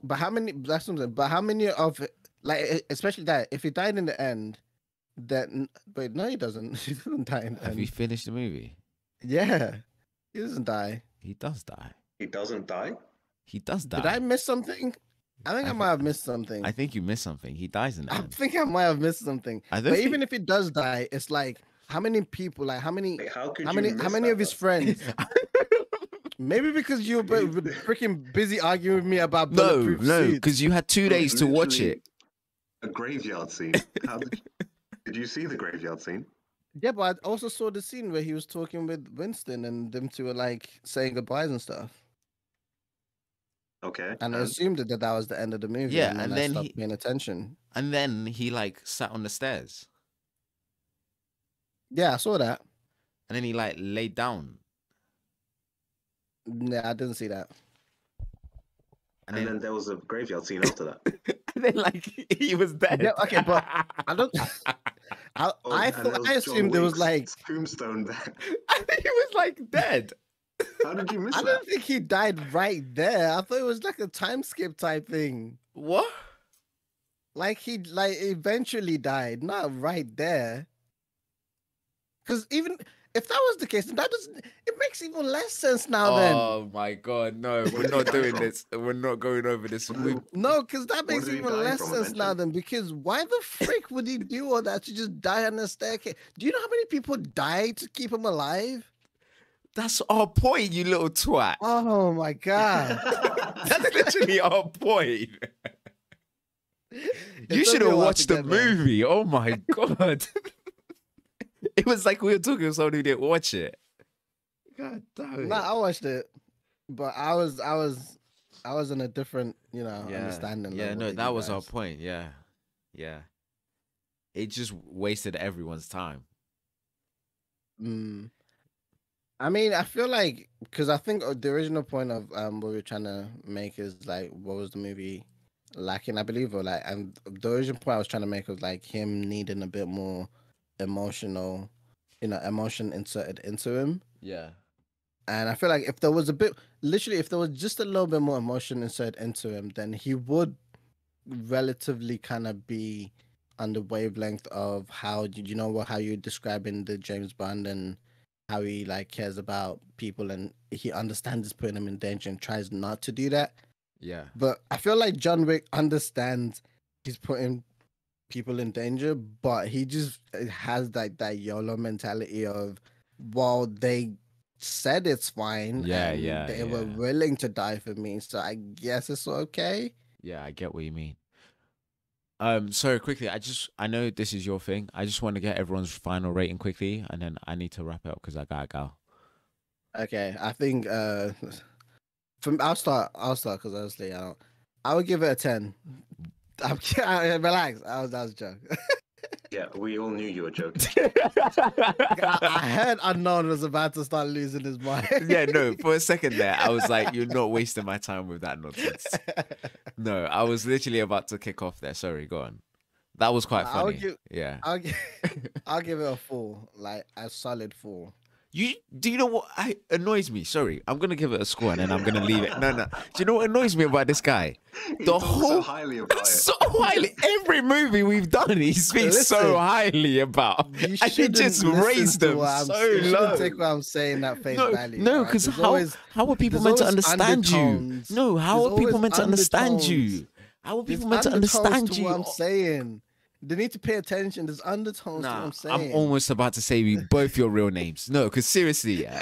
But how many? That's what I'm saying. But how many of like, especially that if he died in the end, then but no, he doesn't. He doesn't die in the Have you end. finished the movie? Yeah, he doesn't die. He does die. He doesn't die. He does die. Did I miss something? I think I might have missed something. I think you missed something. He dies in the I end. think I might have missed something. I don't But think- even if he does die, it's like how many people? Like how many? Like, how could How you many? miss How many that, of his though? friends? Maybe because you were freaking busy arguing with me about No, bulletproof no, suits. because you had 2 It was days to watch literally it. A graveyard scene. How did you see the graveyard scene? Yeah, but I also saw the scene where he was talking with Winston and them two were like saying goodbyes and stuff. Okay. And I assumed that that was the end of the movie. Yeah, and and I then stopped he- paying attention. And then he like sat on the stairs. Yeah, I saw that. And then he like laid down. Yeah, I didn't see that. And And then, then there was a graveyard scene after that. and then like he was dead. Yeah, okay, but I don't. I Oh, and there thought I was John assumed there was Wick's like. tombstone there. he was like dead. How did you miss I that? don't think he died right there. I thought it was like a time skip type thing. What? Like he like eventually died, not right there. Because even if that was the case, then that doesn't. It makes even less sense now. Oh my god, no, we're not die doing from? this. We're not going over this. We, No, because that What makes did he even die less from sense now. eventually? Then because why the frick would he do all that to just die on the staircase? Do you know how many people died to keep him alive? that's our point, you little twat. Oh my god! That's literally our point. You took should me a have while watched to the get there. movie. Oh my god. It was like we were talking to someone who didn't watch it. God damn it. No, I watched it, but I was in a different, understanding. Yeah, level no, than that you was our guys. point. Yeah. Yeah. It just wasted everyone's time. I mean, I feel like because I think the original point of what we were trying to make is like, what was the movie lacking? I believe, or like, and the original point I was trying to make was like him needing a bit more emotional, emotion inserted into him. Yeah. And I feel like if there was if there was just a little bit more emotion inserted into him, then he would relatively kind of be on the wavelength of how how you're describing the James Bond and how he like cares about people and he understands it's putting him in danger and tries not to do that. Yeah. But I feel like John Wick understands he's putting people in danger, but he just has like that YOLO mentality of, well, they said it's fine. and they were willing to die for me, so I guess it's okay. Yeah, I get what you mean. Sorry, quickly, I know this is your thing. I just want to get everyone's final rating quickly, and then I need to wrap it up because I gotta go. Okay, I think I'll start because honestly I would give it a 10. Relax. That was a joke. Yeah, we all knew you were joking. I heard Unknown was about to start losing his mind. Yeah, no, for a second there, I was like, you're not wasting my time with that nonsense. No, I was literally about to kick off there. Sorry, go on. That was quite I'll funny. give- Yeah. I'll give it a 4, like a solid 4. Do you know what annoys me? Sorry, I'm gonna give it a score and then I'm gonna leave it. No. Do you know what annoys me about this guy? He The talks whole so highly about it. so highly. Every movie we've done, he speaks so Listen, highly about. You And he shouldn't just listen raised to them what I'm so saying. You low. shouldn't take what I'm saying at face value. No, alright? because There's how always- are people there's meant to always understand you? undertones. No, how There's are people always meant to understand undertones. you? How are There's people meant to undertones understand to you? what I'm saying. They need to pay attention. There's undertones to what Nah, I'm saying. I'm almost about to say both your real names. No, because seriously, yeah.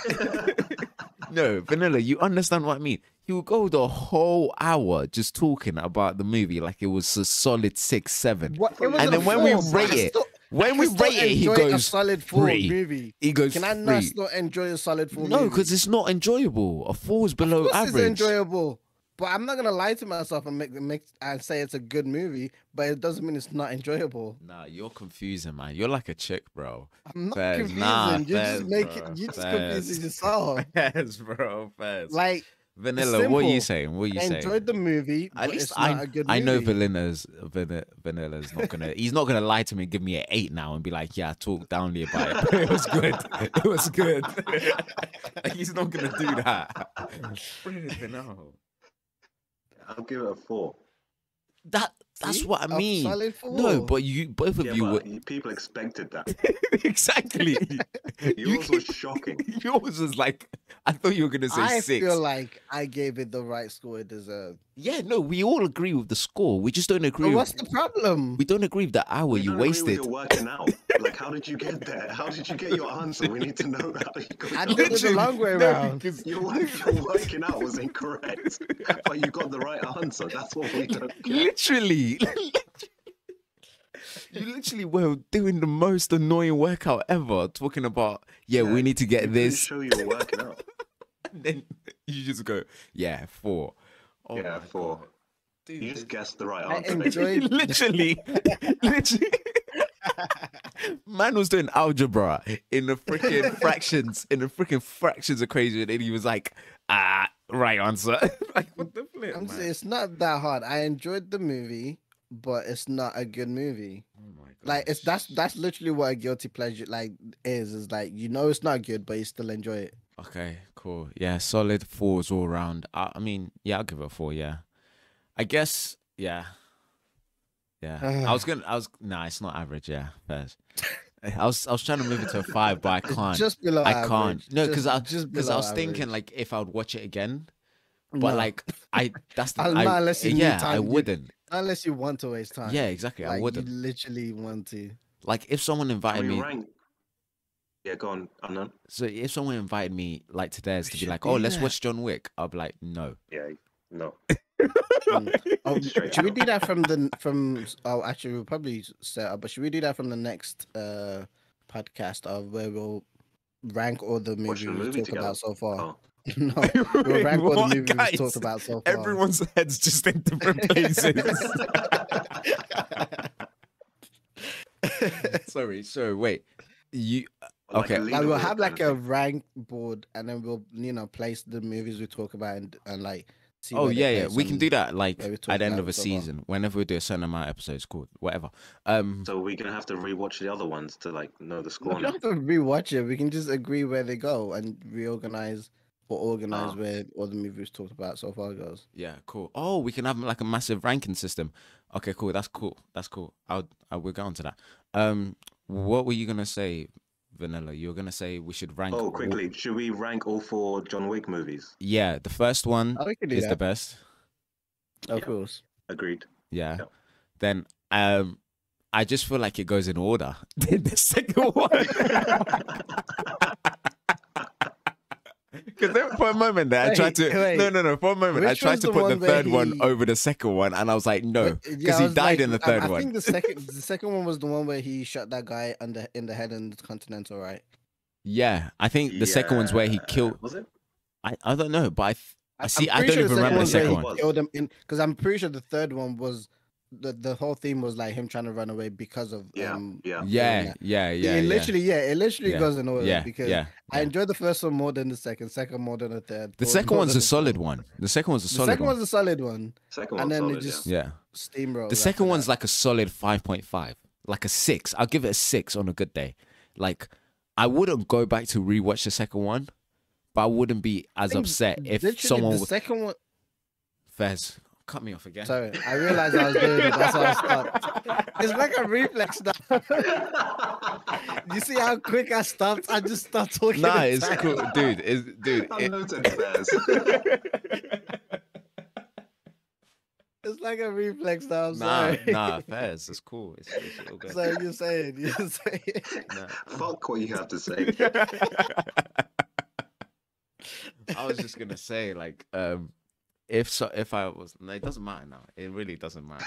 No, Vanilla, you understand what I mean. He will go the whole hour just talking about the movie like it was a solid 6, 7. What- it was And a then when we 4, but rate I it, still- when I we can still rate it, he enjoy a goes solid 4 3. movie. He goes Can I not 3. still enjoy a solid 4 No, movie? because it's not enjoyable. A 4 is below Of course average. It's enjoyable, but I'm not gonna lie to myself and make and say it's a good movie, but it doesn't mean it's not enjoyable. Nah, you're confusing, man. You're like a chick, bro. I'm not Fairs, confusing. nah, you're fairs, just making bro. you're just Fairs. confusing yourself. Fairs, bro. Fairs. Like Vanilla, what are you simple. saying? What are you I saying? enjoyed the movie, At but least it's not a good movie. I know Vanilla's not gonna he's not gonna lie to me and give me an 8 now and be like, yeah, I talked downly about it, but it was good. It was good. He's not gonna do that. Flipping hell. I'll give it a 4. That's See? what I A mean. solid No, 4. but both of Yeah, you were but people expected that. exactly. Yours was shocking. Yours was like I thought you were gonna say I 6. feel like I gave it the right score it deserved. Yeah, no, we all agree with the score. We just don't agree. But what's the problem? We don't agree with the hour We you don't agree wasted. with your working out. Like, how did you get there? How did you get your answer? We need to know how you got I your did it the answer. long way No, around. because Your working out was incorrect, but you got the right answer. That's what we don't get. literally, you literally were doing the most annoying workout ever. Talking about, we need to You get didn't this. show you were working out. And then you just go, 4. Oh Yeah, my 4. God. Dude, You just guessed the right I answer. enjoyed literally. Man was doing algebra in the freaking fractions equation, and he was like, right answer. Like, what the flip, I'm man? saying it's not that hard. I enjoyed the movie, but it's not a good movie. Oh my God. Like that's literally what a guilty pleasure is like, you know, it's not good, but you still enjoy it. Okay, cool. Yeah, solid 4s all round. I mean, yeah, I'll give it a 4. Yeah, I guess. Yeah. Nah, it's not average. Yeah, fairs. I was trying to move it to a 5, but I It's can't. just below I average. can't. No, because I below was thinking average. like if I would watch it again, but No. like that's the Not unless you need I time, wouldn't. unless you want to waste time. Yeah, exactly. I Like, wouldn't. You literally want to. Like if someone invited me. Yeah, go on. Unknown. So if someone invited me like to theirs to be should like, do oh, let's that. watch John Wick, I'll be like, no. Yeah, no. Oh, Straight should we out. do that from? Oh, actually, we'll probably set up. But should we do that from the next podcast of where we'll rank all the Watch movies the we've movie talked together. about so far? Oh. No, we'll rank all the What, movies guys? we've talked about so far. Everyone's heads just in different places. Sorry, wait. You Like a okay? Like we'll leaderboard have kind like of a thing. rank board, and then we'll place the movies we talk about and like see. Oh where they yeah, place we can on- do that like where we talked at the end about of a so far. season. Whenever we do a certain amount of episodes, cool, whatever. So we're gonna have to rewatch the other ones to like know the We score don't now. have to rewatch it. We can just agree where they go and reorganize or organize Ah. where all the movies talked about so far goes. Yeah, cool. Oh, we can have like a massive ranking system. Okay, cool. That's cool. We'll go on to that. What were you gonna say, Vanilla? You were gonna say we should rank. Oh, quickly, should we rank all 4 John Wick movies? Yeah, the first one Oh, we can do is the that. best. Of Yeah. course. Agreed. Yeah. Yeah. Then I just feel like it goes in order. The second one. Because for a moment there, I tried to. Wait. No. For a moment, I Which tried was to the put the one where third one he- over the second one, and I was like, no, But, because I he was died like, in the third I one. think the second one was the one where he shot that guy in the head in the Continental, right? Yeah, I think the second one's where he killed. Was it? I don't know, but I see. I'm I pretty don't sure even remember the one's where second he one. killed him in, because I'm pretty sure the third one was the whole theme was like him trying to run away because of Yeah. Yeah, yeah. yeah. It literally Yeah. goes in order Yeah, because yeah. I enjoyed the first one more than the second more than the third. The third second more one's than a the solid fourth. one. The second one's a The solid second one. one's a solid one. Second And one then solid, it just Yeah. steamrolls. The second one's like a solid 5.5, like a 6. I'll give it a 6 on a good day. Like, I wouldn't go back to rewatch the second one, but I wouldn't be as upset if someone the was. second one. Fez, cut me off again. Sorry, I realized I was doing it. That's why I stopped. It's like a reflex now. You see how quick I stopped? I just stopped talking. Nah, in it's time. cool, dude. Unnoted affairs. It's like a reflex now. I'm sorry. Nah, Fez, it's cool. It's all good. So you're saying. Nah. Fuck what you have to say. I was just gonna say, like, if I was, no, it doesn't matter now. It really doesn't matter.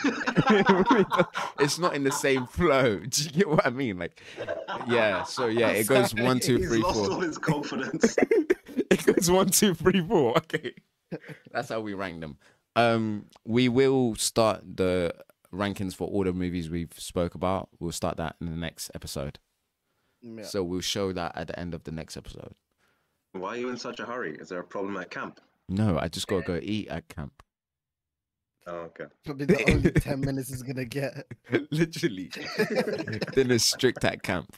It's not in the same flow. Do you get what I mean? Like, yeah. So yeah, it goes 1, 2, He's 3, lost 4. all his confidence. It goes 1, 2, 3, 4. Okay, that's how we rank them. We will start the rankings for all the movies we've spoke about. We'll start that in the next episode. Yeah. So we'll show that at the end of the next episode. Why are you in such a hurry? Is there a problem at camp? No, I just gotta go eat at camp. Oh, okay. Probably the only 10 minutes is gonna get. Literally. Dinner's strict at camp.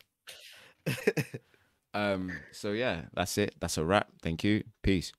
So yeah, that's it. That's a wrap. Thank you. Peace.